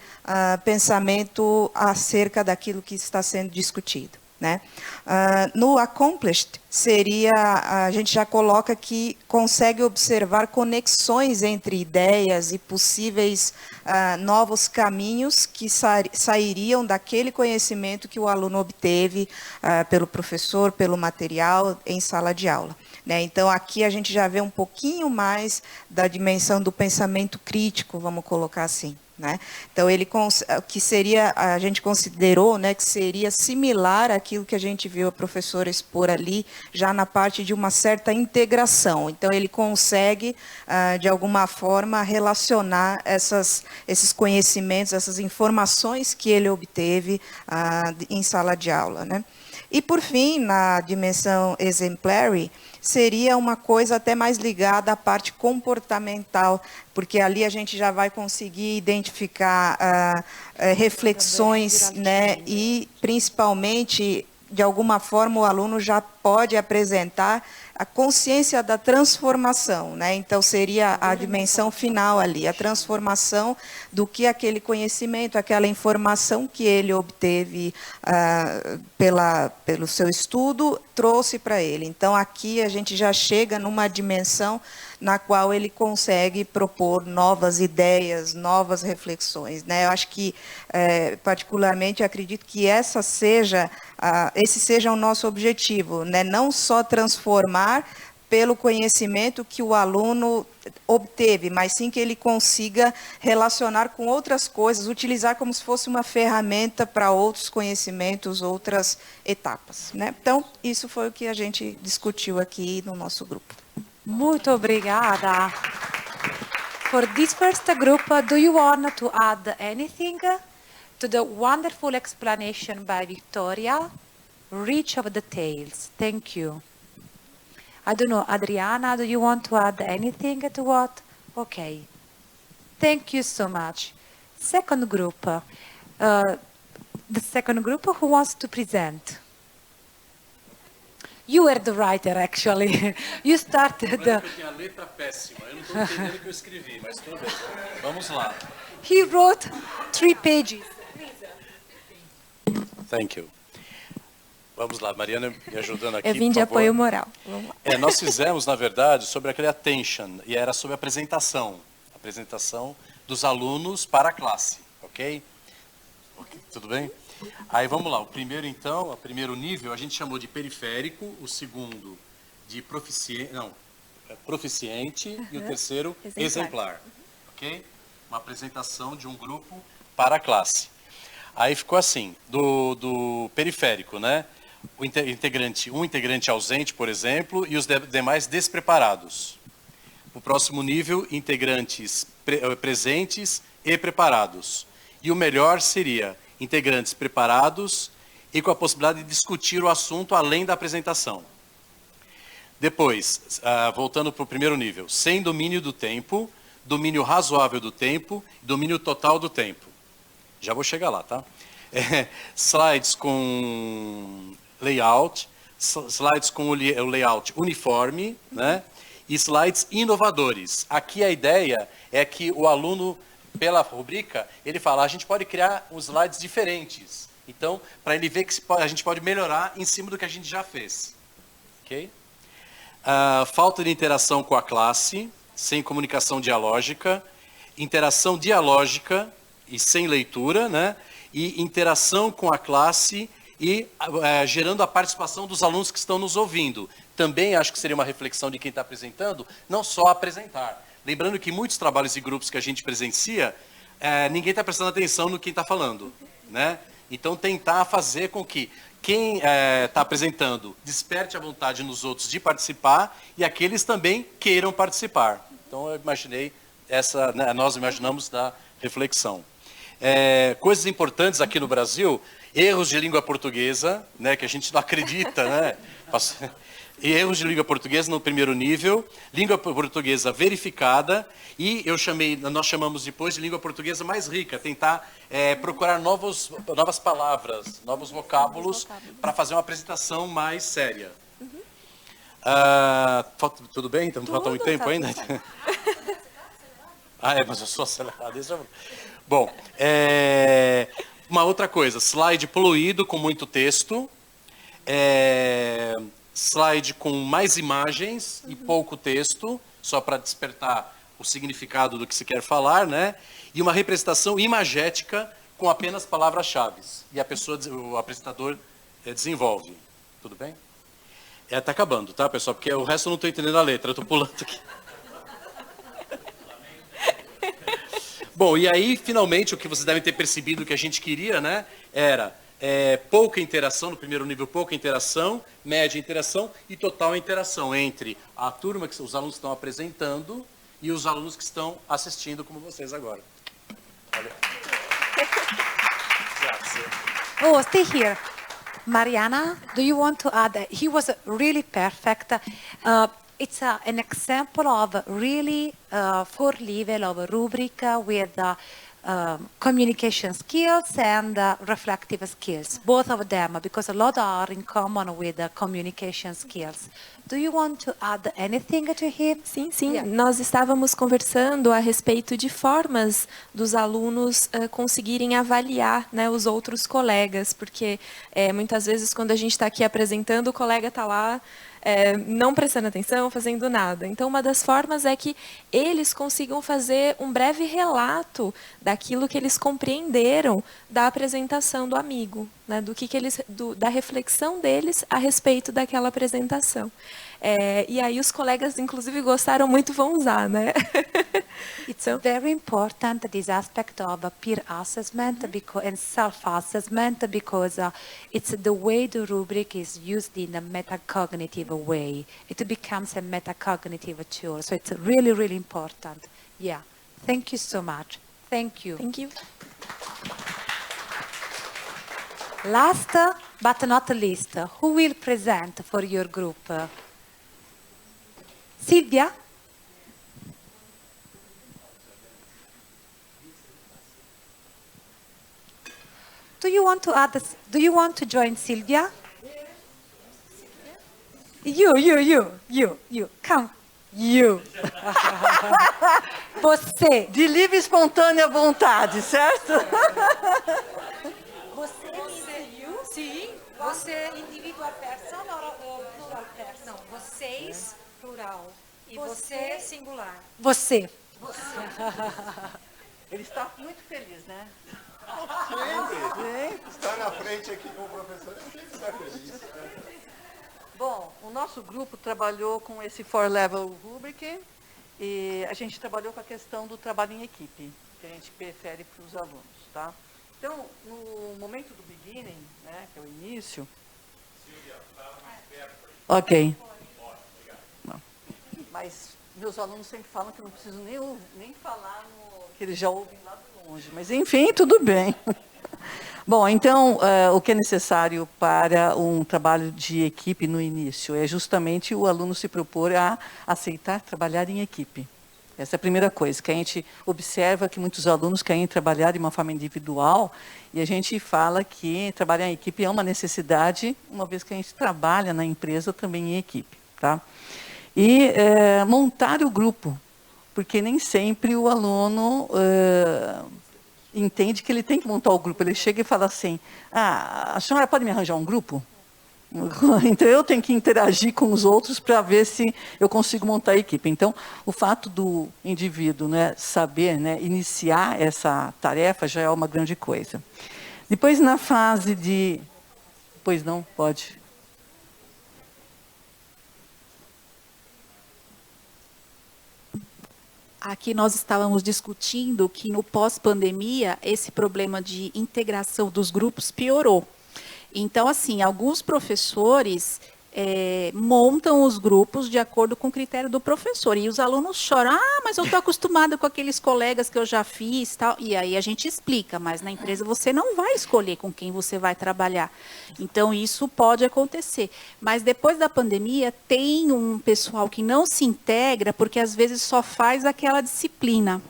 I: pensamento acerca daquilo que está sendo discutido, né? No accomplished, a gente já coloca que consegue observar conexões entre ideias e possíveis novos caminhos que sairiam daquele conhecimento que o aluno obteve pelo professor, pelo material, em sala de aula, né? Então, aqui a gente já vê um pouquinho mais da dimensão do pensamento crítico, vamos colocar assim, né? Então, que seria, a gente considerou, né, que seria similar àquilo que a gente viu a professora expor ali, já na parte de uma certa integração. Então, ele consegue, de alguma forma, relacionar esses conhecimentos, essas informações que ele obteve em sala de aula, né? E, por fim, na dimensão exemplary, seria uma coisa até mais ligada à parte comportamental, porque ali a gente já vai conseguir identificar reflexões, né, e, principalmente, de alguma forma, o aluno já pode apresentar a consciência da transformação, né? Então, seria a dimensão final ali, a transformação do que aquele conhecimento, aquela informação que ele obteve pelo seu estudo, trouxe para ele. Então, aqui a gente já chega numa dimensão na qual ele consegue propor novas ideias, novas reflexões, né? Eu acho que, particularmente, acredito que esse seja o nosso objetivo, né? Não só transformar pelo conhecimento que o aluno obteve, mas sim que ele consiga relacionar com outras coisas, utilizar como se fosse uma ferramenta para outros conhecimentos, outras etapas, né? Então, isso foi o que a gente discutiu aqui no nosso grupo.
B: Muito obrigada. For this first group, do you want to add anything to the wonderful explanation by Victoria? Rich of details. Thank you. I don't know, Adriana, do you want to add anything to what? Okay. Thank you so much. Second group. The second group, who wants to present? You were the writer, actually. You started.
J: Eu tinha a letra péssima. Eu não estou entendendo o que eu escrevi, mas tudo bem. Vamos lá.
B: He wrote 3 pages.
J: Thank you. Vamos lá, Mariana me ajudando aqui,
A: Eu vim de apoio moral.
J: Vamos lá. Nós fizemos, na verdade, sobre aquele attention, e era sobre a apresentação dos alunos para a classe, ok? Tudo bem? Aí vamos lá, o primeiro então, o primeiro nível, a gente chamou de periférico, o segundo de proficiente e o terceiro exemplar, ok? Uma apresentação de um grupo para a classe. Aí ficou assim, do periférico, né? Um integrante ausente, por exemplo, e os demais despreparados. O próximo nível, integrantes presentes e preparados. E o melhor seria integrantes preparados e com a possibilidade de discutir o assunto além da apresentação. Depois, voltando para o primeiro nível, sem domínio do tempo, domínio razoável do tempo, domínio total do tempo. Já vou chegar lá, tá? Slides com layout, slides com o layout uniforme, né? E slides inovadores. Aqui a ideia é que o aluno, pela rubrica, ele fala, a gente pode criar uns slides diferentes. Então, para ele ver que a gente pode melhorar em cima do que a gente já fez. Ok? Falta de interação com a classe, sem comunicação dialógica, interação dialógica e sem leitura, né? E interação com a classe e gerando a participação dos alunos que estão nos ouvindo. Também acho que seria uma reflexão de quem está apresentando, não só apresentar. Lembrando que muitos trabalhos e grupos que a gente presencia, ninguém está prestando atenção no quem está falando, né? Então, tentar fazer com que quem está apresentando desperte a vontade nos outros de participar e aqueles também queiram participar. Então, eu imaginei nós imaginamos da reflexão. Coisas importantes aqui no Brasil, erros de língua portuguesa, né, que a gente não acredita, né? Erros de língua portuguesa no primeiro nível, língua portuguesa verificada e nós chamamos depois de língua portuguesa mais rica, tentar procurar novas palavras, novos vocábulos para fazer uma apresentação mais séria. Tudo bem? Então, falta muito tempo ainda? Mas eu sou acelerado. Bom, uma outra coisa, slide poluído com muito texto, slide com mais imagens e pouco texto, só para despertar o significado do que se quer falar, né? E uma representação imagética com apenas palavras-chave. E o apresentador desenvolve. Tudo bem? Está acabando, tá, pessoal? Porque o resto eu não estou entendendo a letra, eu estou pulando aqui. Bom, e aí, finalmente, o que vocês devem ter percebido que a gente queria, né? Era pouca interação, no primeiro nível, pouca interação, média interação e total interação entre a turma que os alunos estão apresentando e os alunos que estão assistindo, como vocês agora. Valeu.
B: Oh, stay here. Mariana, do you want to add? He was really perfect. It's an example of really 4 level of a rubric with communication skills and reflective skills, both of them, because a lot are in common with communication skills. Do you want to add anything to him?
K: Sim. Yeah. Nós estávamos conversando a respeito de formas dos alunos conseguirem avaliar, né, os outros colegas, porque muitas vezes quando a gente está aqui apresentando, o colega está lá não prestando atenção, fazendo nada. Então, uma das formas é que eles consigam fazer um breve relato daquilo que eles compreenderam da apresentação do amigo, né? Da reflexão deles a respeito daquela apresentação. E aí os colegas, inclusive, gostaram muito, vão usar, né?
B: It's very important, this aspect of peer assessment and self-assessment, because it's the way the rubric is used in a metacognitive way. It becomes a metacognitive tool, so it's really, really important. Yeah, thank you so much. Thank you.
K: Thank you.
B: Last but not least, who will present for your group? Silvia? Do you want to join Silvia? You. Come. You. Você.
L: De livre e espontânea vontade, certo?
H: Sim. Você individual person ou plural person? Não, vocês plural. E você singular.
B: Você.
L: Ele está muito feliz, né?
M: Sempre. Estar na frente aqui com o professor, eu sempre estou feliz.
L: Bom, o nosso grupo trabalhou com esse 4-level rubric e a gente trabalhou com a questão do trabalho em equipe, que a gente prefere para os alunos, tá? Então, no momento do beginning, né, que é o início... Silvia, está mais perto. Ok. Não. Mas meus alunos sempre falam que eu não preciso nem falar que eles já ouvem lá de longe. Mas, enfim, tudo bem. Bom, então, o que é necessário para um trabalho de equipe no início é justamente o aluno se propor a aceitar trabalhar em equipe. Essa é a primeira coisa, que a gente observa que muitos alunos querem trabalhar de uma forma individual e a gente fala que trabalhar em equipe é uma necessidade, uma vez que a gente trabalha na empresa também em equipe. Tá? E montar o grupo, porque nem sempre o aluno entende que ele tem que montar o grupo. Ele chega e fala assim, a senhora pode me arranjar um grupo? Então, eu tenho que interagir com os outros para ver se eu consigo montar a equipe. Então, o fato do indivíduo, né, saber, né, iniciar essa tarefa já é uma grande coisa. Depois, na fase de... Pois não, pode...
N: Aqui nós estávamos discutindo que no pós-pandemia esse problema de integração dos grupos piorou. Então, assim, alguns professores montam os grupos de acordo com o critério do professor. E os alunos choram, mas eu estou acostumada com aqueles colegas que eu já fiz, tal. E aí a gente explica, mas na empresa você não vai escolher com quem você vai trabalhar. Então, isso pode acontecer. Mas depois da pandemia, tem um pessoal que não se integra, porque às vezes só faz aquela disciplina.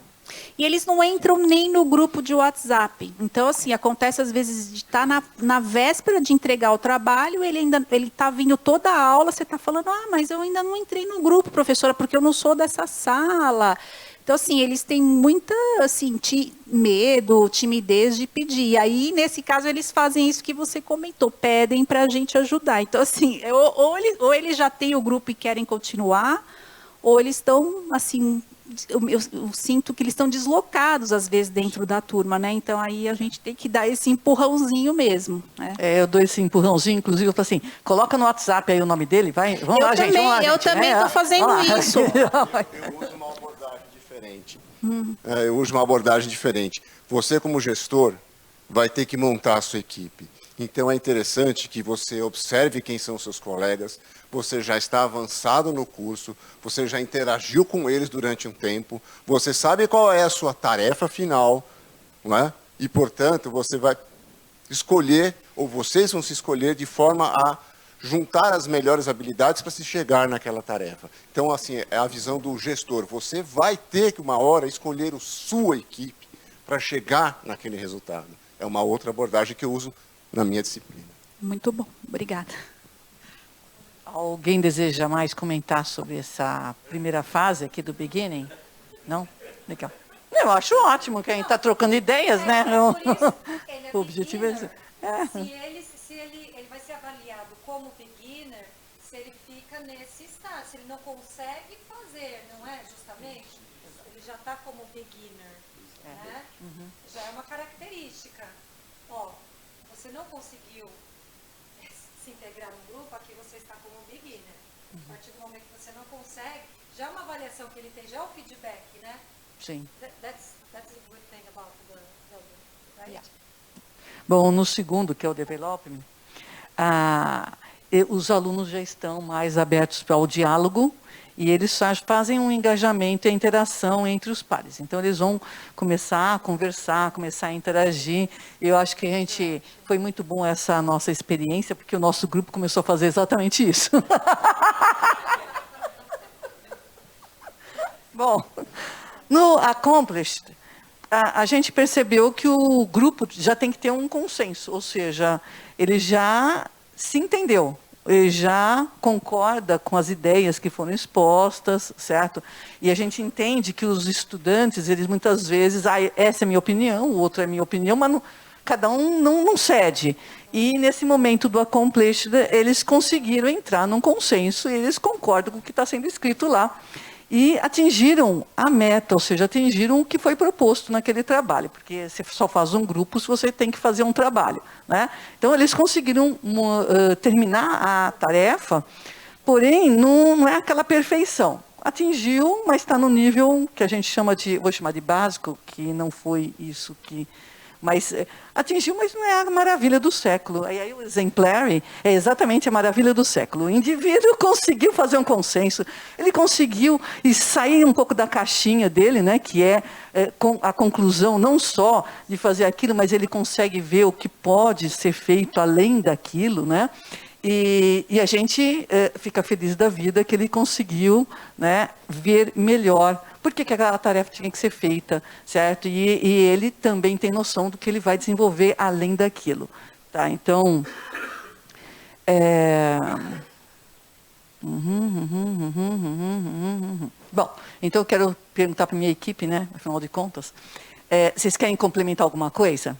N: E eles não entram nem no grupo de WhatsApp. Então, assim, acontece às vezes de estar na véspera de entregar o trabalho, ele está vindo toda a aula, você está falando, mas eu ainda não entrei no grupo, professora, porque eu não sou dessa sala. Então, assim, eles têm muita, assim, medo, timidez de pedir. E aí, nesse caso, eles fazem isso que você comentou, pedem para a gente ajudar. Então, assim, ou eles já têm o grupo e querem continuar, ou eles estão, assim... Eu sinto que eles estão deslocados, às vezes, dentro da turma, né? Então, aí a gente tem que dar esse empurrãozinho mesmo. Né?
L: Eu dou esse empurrãozinho, inclusive, eu falo assim, coloca no WhatsApp aí o nome dele, vai. Vamos lá, gente.
N: Eu também estou fazendo isso.
M: Eu uso uma abordagem diferente. Eu uso uma abordagem diferente. Você, como gestor, vai ter que montar a sua equipe. Então, é interessante que você observe quem são seus colegas, você já está avançado no curso, você já interagiu com eles durante um tempo, você sabe qual é a sua tarefa final, não é? E, portanto, você vai escolher, ou vocês vão se escolher de forma a juntar as melhores habilidades para se chegar naquela tarefa. Então, assim, é a visão do gestor. Você vai ter que, uma hora, escolher a sua equipe para chegar naquele resultado. É uma outra abordagem que eu uso na minha disciplina.
N: Muito bom, obrigada.
L: Alguém deseja mais comentar sobre essa primeira fase aqui do beginning? Não? Legal. Eu acho ótimo que a gente está trocando ideias, né? O objetivo é...
H: Se ele vai ser avaliado como beginner, se ele fica nesse estágio, se ele não consegue fazer, não é? Justamente, ele já está como beginner, né? Já é uma característica. Você não conseguiu se integrar no grupo, aqui você está como beginner. A partir do momento que você não consegue, já é uma avaliação que ele tem, já é o feedback, né?
L: Sim.
H: That's a good thing about the right? Yeah.
L: Bom, no segundo, que é o development, os alunos já estão mais abertos para o diálogo e eles fazem um engajamento e a interação entre os pares. Então, eles vão começar a conversar, começar a interagir. Eu acho que foi muito bom essa nossa experiência, porque o nosso grupo começou a fazer exatamente isso. Bom, no Accomplished, a gente percebeu que o grupo já tem que ter um consenso, ou seja, ele já se entendeu. Ele já concorda com as ideias que foram expostas, certo? E a gente entende que os estudantes, eles muitas vezes, essa é a minha opinião, o outro é a minha opinião, mas cada um não cede. E nesse momento do Accomplished, eles conseguiram entrar num consenso e eles concordam com o que está sendo escrito lá. E atingiram a meta, ou seja, atingiram o que foi proposto naquele trabalho, porque você só faz um grupo se você tem que fazer um trabalho, né? Então, eles conseguiram terminar a tarefa, porém, não é aquela perfeição. Atingiu, mas está no nível que a gente vou chamar de básico, que não foi isso que Mas atingiu, mas não é a maravilha do século. Aí o exemplary é exatamente a maravilha do século. O indivíduo conseguiu fazer um consenso, ele conseguiu sair um pouco da caixinha dele, né, que é a conclusão não só de fazer aquilo, mas ele consegue ver o que pode ser feito além daquilo, né? E a gente fica feliz da vida que ele conseguiu, né, ver melhor por que aquela tarefa tinha que ser feita, certo? E ele também tem noção do que ele vai desenvolver além daquilo. Tá? Então, bom, então eu quero perguntar para a minha equipe, né, afinal de contas, vocês querem complementar alguma coisa?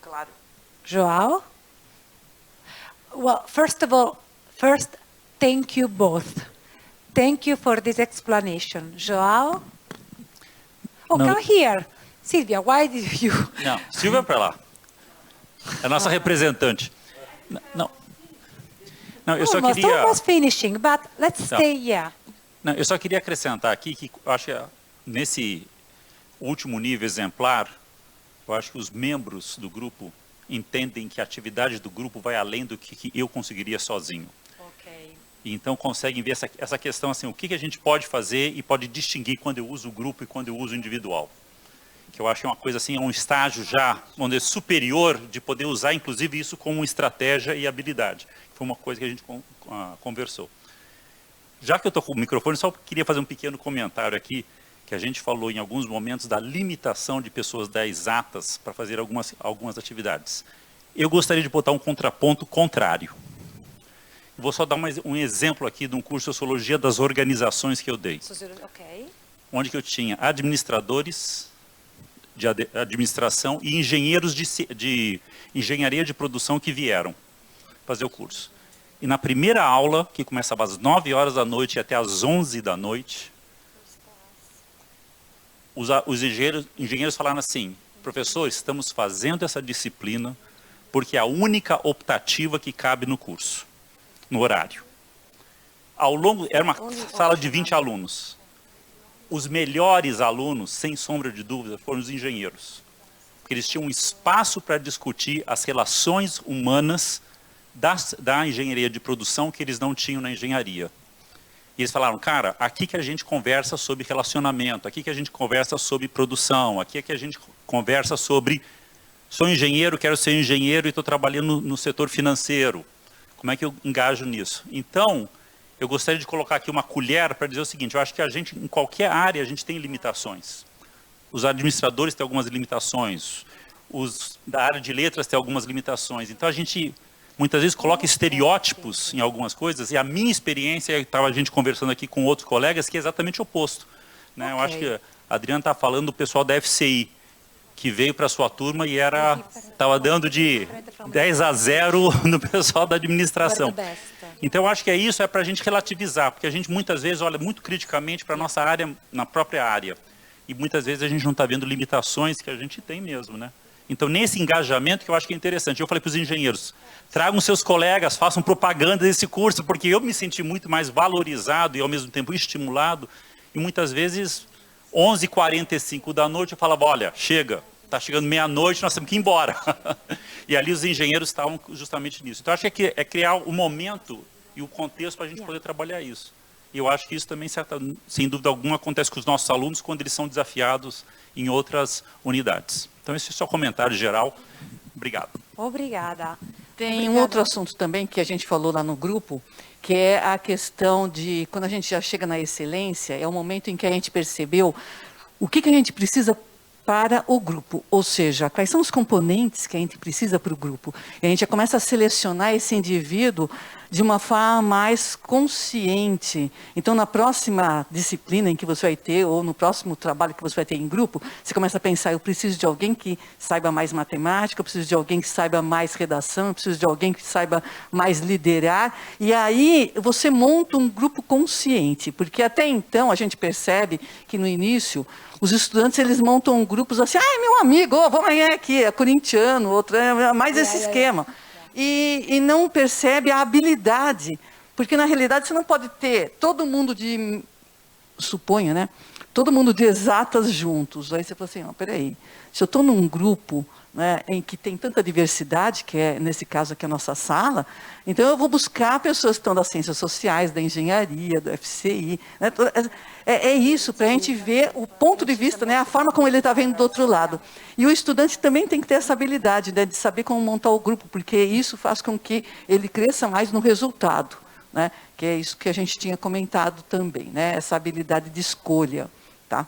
B: Claro. João? Well, first of all, thank you both. Thank you for this explanation. João? Oh, come here. Silvia, why did you...
O: Não, Silvia para lá. É a nossa representante. Não, eu só queria...
B: Almost finishing, but let's stay here.
O: Não, eu só queria acrescentar aqui que eu acho que nesse último nível exemplar, eu acho que os membros do grupo entendem que a atividade do grupo vai além do que eu conseguiria sozinho.
B: Okay.
O: E então conseguem ver essa questão assim, o que a gente pode fazer e pode distinguir quando eu uso o grupo e quando eu uso o individual. Que eu acho que é uma coisa assim, é um estágio já, vamos dizer, superior de poder usar inclusive isso como estratégia e habilidade. Foi uma coisa que a gente conversou. Já que eu estou com o microfone, só queria fazer um pequeno comentário aqui, que a gente falou em alguns momentos da limitação de pessoas da exatas para fazer algumas atividades. Eu gostaria de botar um contraponto contrário. Vou só dar um exemplo aqui de um curso de Sociologia das Organizações que eu dei.
B: Okay.
O: Onde que eu tinha administradores de administração e engenheiros de engenharia de produção que vieram fazer o curso. E na primeira aula, que começava às 9 horas da noite e até às 11 da noite, os engenheiros falaram assim, professor, estamos fazendo essa disciplina porque é a única optativa que cabe no curso, no horário. Era uma sala de 20 alunos. Os melhores alunos, sem sombra de dúvida, foram os engenheiros. Porque eles tinham um espaço para discutir as relações humanas da engenharia de produção que eles não tinham na engenharia. E eles falaram, cara, aqui que a gente conversa sobre relacionamento, aqui que a gente conversa sobre produção, aqui que a gente conversa sobre, sou engenheiro, quero ser engenheiro e estou trabalhando no setor financeiro. Como é que eu engajo nisso? Então, eu gostaria de colocar aqui uma colher para dizer o seguinte, eu acho que a gente, em qualquer área, a gente tem limitações. Os administradores têm algumas limitações, os da área de letras têm algumas limitações. Então, a gente muitas vezes coloca estereótipos em algumas coisas, e a minha experiência, estava a gente conversando aqui com outros colegas, que é exatamente o oposto. Né? Okay. Eu acho que a Adriana está falando do pessoal da FCI, que veio para a sua turma e estava dando de 10-0 no pessoal da administração. Então, eu acho que isso é para a gente relativizar, porque a gente muitas vezes olha muito criticamente para a nossa área, na própria área, e muitas vezes a gente não está vendo limitações que a gente tem mesmo, né? Então, nesse engajamento que eu acho que é interessante, eu falei para os engenheiros, tragam seus colegas, façam propaganda desse curso, porque eu me senti muito mais valorizado e ao mesmo tempo estimulado, e muitas vezes, 11h45 da noite, eu falava, olha, chega, está chegando meia-noite, nós temos que ir embora. E ali os engenheiros estavam justamente nisso. Então, acho que é criar o momento e o contexto para a gente poder trabalhar isso. E eu acho que isso também, sem dúvida alguma, acontece com os nossos alunos quando eles são desafiados em outras unidades. Então, esse é só comentário geral. Obrigado.
B: Obrigada.
L: Tem um outro assunto também que a gente falou lá no grupo, que é a questão de, quando a gente já chega na excelência, é o momento em que a gente percebeu o que a gente precisa para o grupo, ou seja, quais são os componentes que a gente precisa para o grupo. E a gente já começa a selecionar esse indivíduo de uma forma mais consciente. Então, na próxima disciplina em que você vai ter, ou no próximo trabalho que você vai ter em grupo, você começa a pensar, eu preciso de alguém que saiba mais matemática, eu preciso de alguém que saiba mais redação, eu preciso de alguém que saiba mais liderar. E aí, você monta um grupo consciente, porque até então a gente percebe que no início, os estudantes, eles montam grupos assim, meu amigo, vamos aqui, é corintiano, outro é mais esse esquema. E não percebe a habilidade, porque na realidade você não pode ter todo mundo suponho, né? todo mundo de exatas juntos. Aí você fala assim, peraí, se eu estou num grupo, né, em que tem tanta diversidade, que é, nesse caso aqui, a nossa sala, então eu vou buscar pessoas que estão das ciências sociais, da engenharia, do FCI. Né, é isso, para a gente ver o ponto de vista, né, a forma como ele está vendo do outro lado. E o estudante também tem que ter essa habilidade, né, de saber como montar o grupo, porque isso faz com que ele cresça mais no resultado. Né, que é isso que a gente tinha comentado também, né, essa habilidade de escolha. Tá?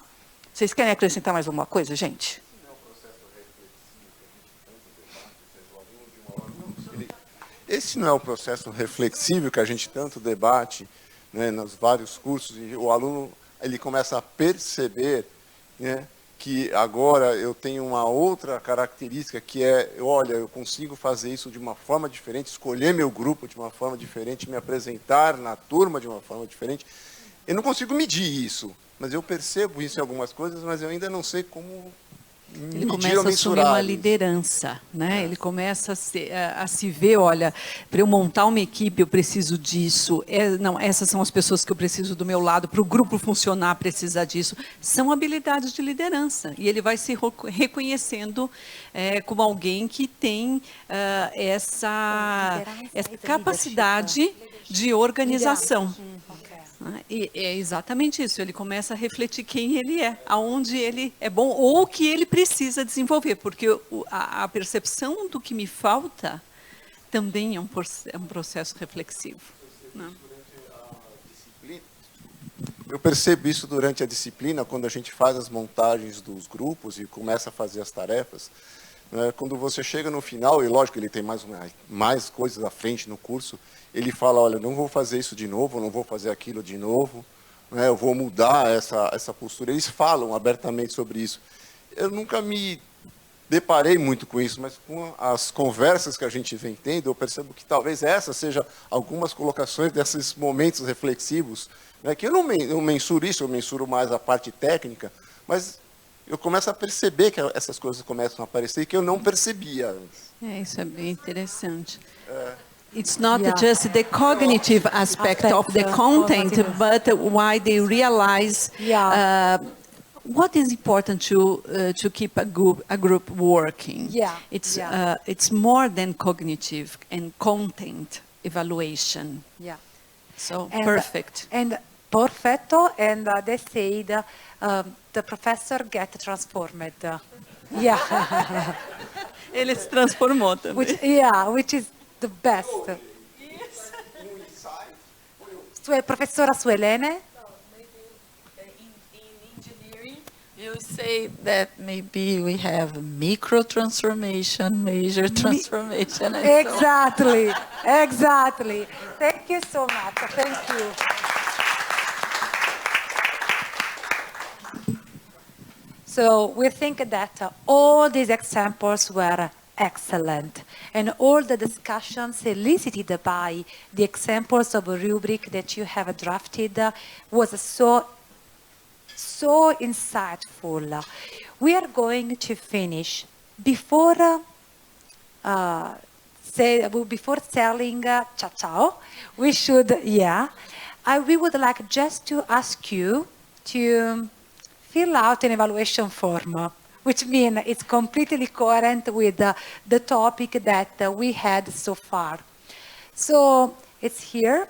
L: Vocês querem acrescentar mais alguma coisa, gente?
M: Esse não é o processo reflexivo que a gente tanto debate, né, nos vários cursos, e o aluno ele começa a perceber, né, que agora eu tenho uma outra característica, que é, olha, eu consigo fazer isso de uma forma diferente, escolher meu grupo de uma forma diferente, me apresentar na turma de uma forma diferente. Eu não consigo medir isso, mas eu percebo isso em algumas coisas, mas eu ainda não sei como
F: ele começa a assumir uma liderança, né? Ele começa a se ver, olha, para eu montar uma equipe eu preciso disso, não, essas são as pessoas que eu preciso do meu lado, para o grupo funcionar precisa disso. São habilidades de liderança, e ele vai se reconhecendo como alguém que tem essa capacidade de organização. E é exatamente isso, ele começa a refletir quem ele é, aonde ele é bom ou o que ele precisa desenvolver, porque a percepção do que me falta também é um processo reflexivo. Né?
M: Eu percebo isso durante a disciplina, quando a gente faz as montagens dos grupos e começa a fazer as tarefas. Né? Quando você chega no final, e lógico que ele tem mais coisas à frente no curso, ele fala, olha, não vou fazer isso de novo, não vou fazer aquilo de novo, né? Eu vou mudar essa postura. Eles falam abertamente sobre isso. Eu nunca me deparei muito com isso, mas com as conversas que a gente vem tendo, eu percebo que talvez essas sejam algumas colocações desses momentos reflexivos, né? Que eu não mensuro isso, eu mensuro mais a parte técnica, mas eu começo a perceber que essas coisas começam a aparecer que eu não percebia antes.
F: Isso é bem interessante. It's not just the cognitive aspect of the content, but why they realize what is important to keep a group working. It's more than cognitive and content evaluation. So perfect.
B: And perfetto, and they said the professor get transformed.
F: Ele se transformou também.
B: Which is the best. Professora Suelene?
G: You say that maybe we have micro transformation, major transformation.
B: Exactly, exactly. Thank you so much. Thank you. So we think that all these examples were excellent, and all the discussions elicited by the examples of a rubric that you have drafted was so insightful. We are going to finish before telling ciao. We should, we would like just to ask you to fill out an evaluation form, which means it's completely coherent with the topic that we had so far. So it's here.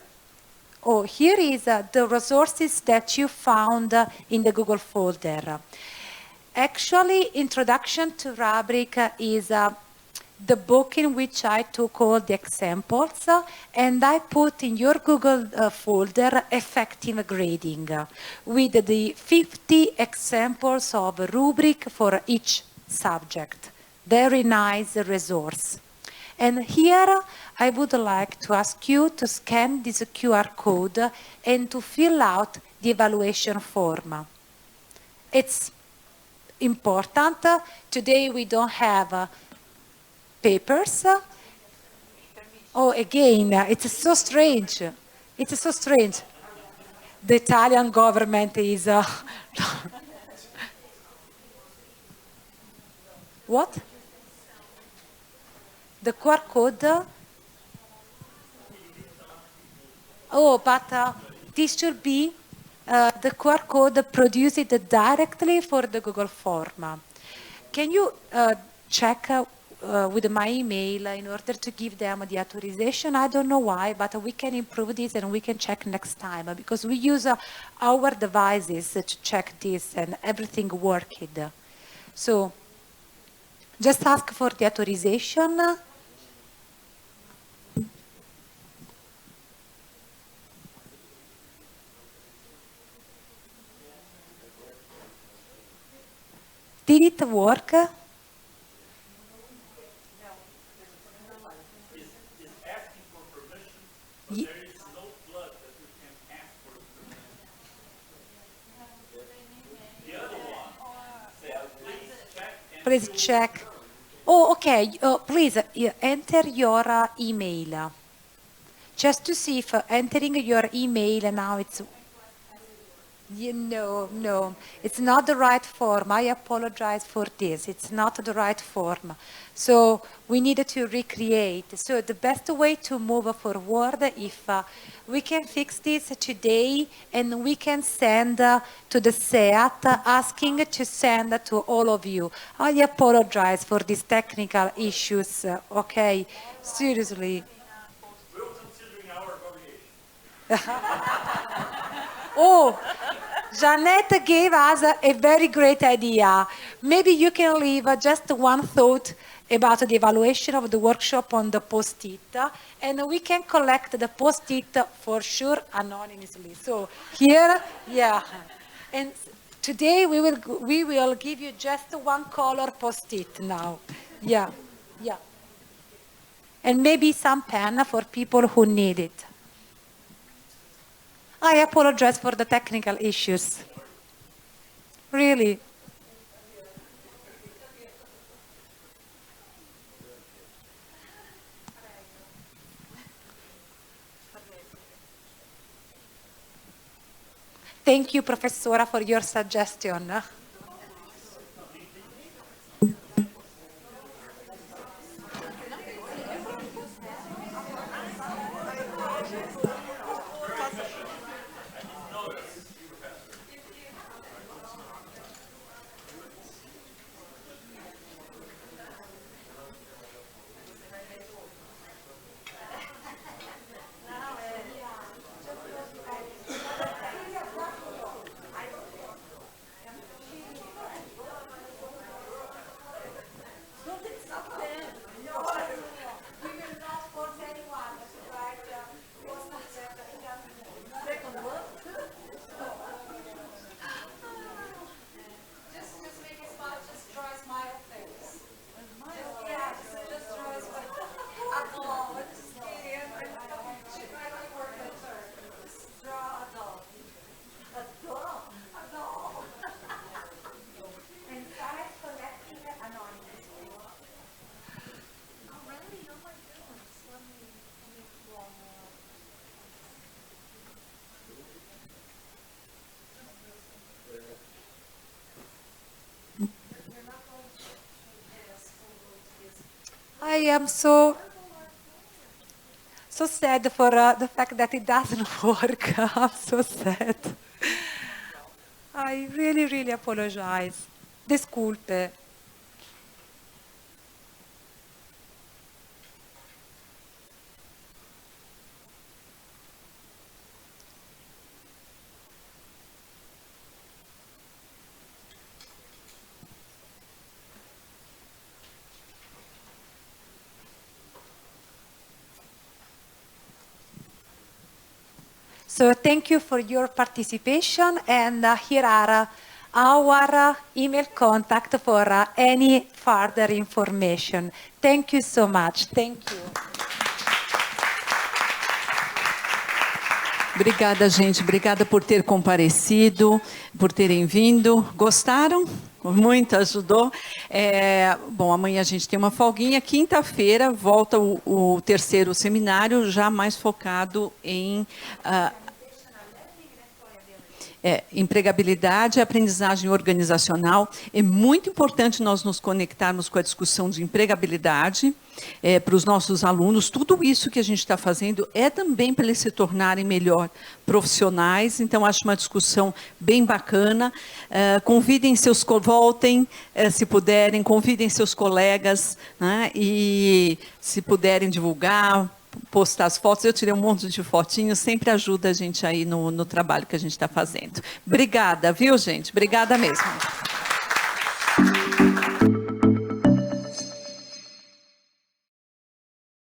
B: Oh, here is the resources that you found in the Google folder. Actually, Introduction to Rubric is the book in which I took all the examples, and I put in your Google folder Effective Grading with the 50 examples of a rubric for each subject. Very nice resource. And here I would like to ask you to scan this QR code and to fill out the evaluation form. It's important. Today we don't have papers. Oh, again, it's so strange. It's so strange. The Italian government is... What? The QR code? Oh, but this should be the QR code produced directly for the Google form. Can you check with my email in order to give them the authorization? I don't know why, but we can improve this and we can check next time because we use our devices to check this and everything worked. So just ask for the authorization. Did it work? Please check. Oh, okay. Please enter your email. Just to see if entering your email now it's... No, it's not the right form. I apologize for this. It's not the right form. So we needed to recreate. So the best way to move forward, if we can fix this today and we can send to the SEAT asking to send to all of you. I apologize for these technical issues, okay? Seriously.
O: We're considering our variation.
B: Oh, Jeanette gave us a very great idea. Maybe you can leave just one thought about the evaluation of the workshop on the post-it, and we can collect the post-it for sure anonymously. So here, yeah. And today we will give you just one color post-it now. Yeah, yeah. And maybe some pen for people who need it. I apologize for the technical issues. Really. Thank you, Professora, for your suggestion. I am so sad for the fact that it doesn't work. I'm so sad. I really, really apologize. Disculpe. So thank you for your participation, and here are our email contact for any further information. Thank you so much. Thank you.
F: Obrigada, gente. Obrigada por ter comparecido, por terem vindo. Gostaram? Muito, ajudou. Bom, amanhã a gente tem uma folguinha. Quinta-feira volta o terceiro seminário, já mais focado em... empregabilidade e aprendizagem organizacional. É muito importante nós nos conectarmos com a discussão de empregabilidade para os nossos alunos. Tudo isso que a gente está fazendo é também para eles se tornarem melhor profissionais. Então, acho uma discussão bem bacana. Convidem voltem, se puderem, convidem seus colegas, né, e se puderem divulgar, postar as fotos. Eu tirei um monte de fotinhos, sempre ajuda a gente aí no trabalho que a gente está fazendo. Obrigada, viu, gente? Obrigada mesmo.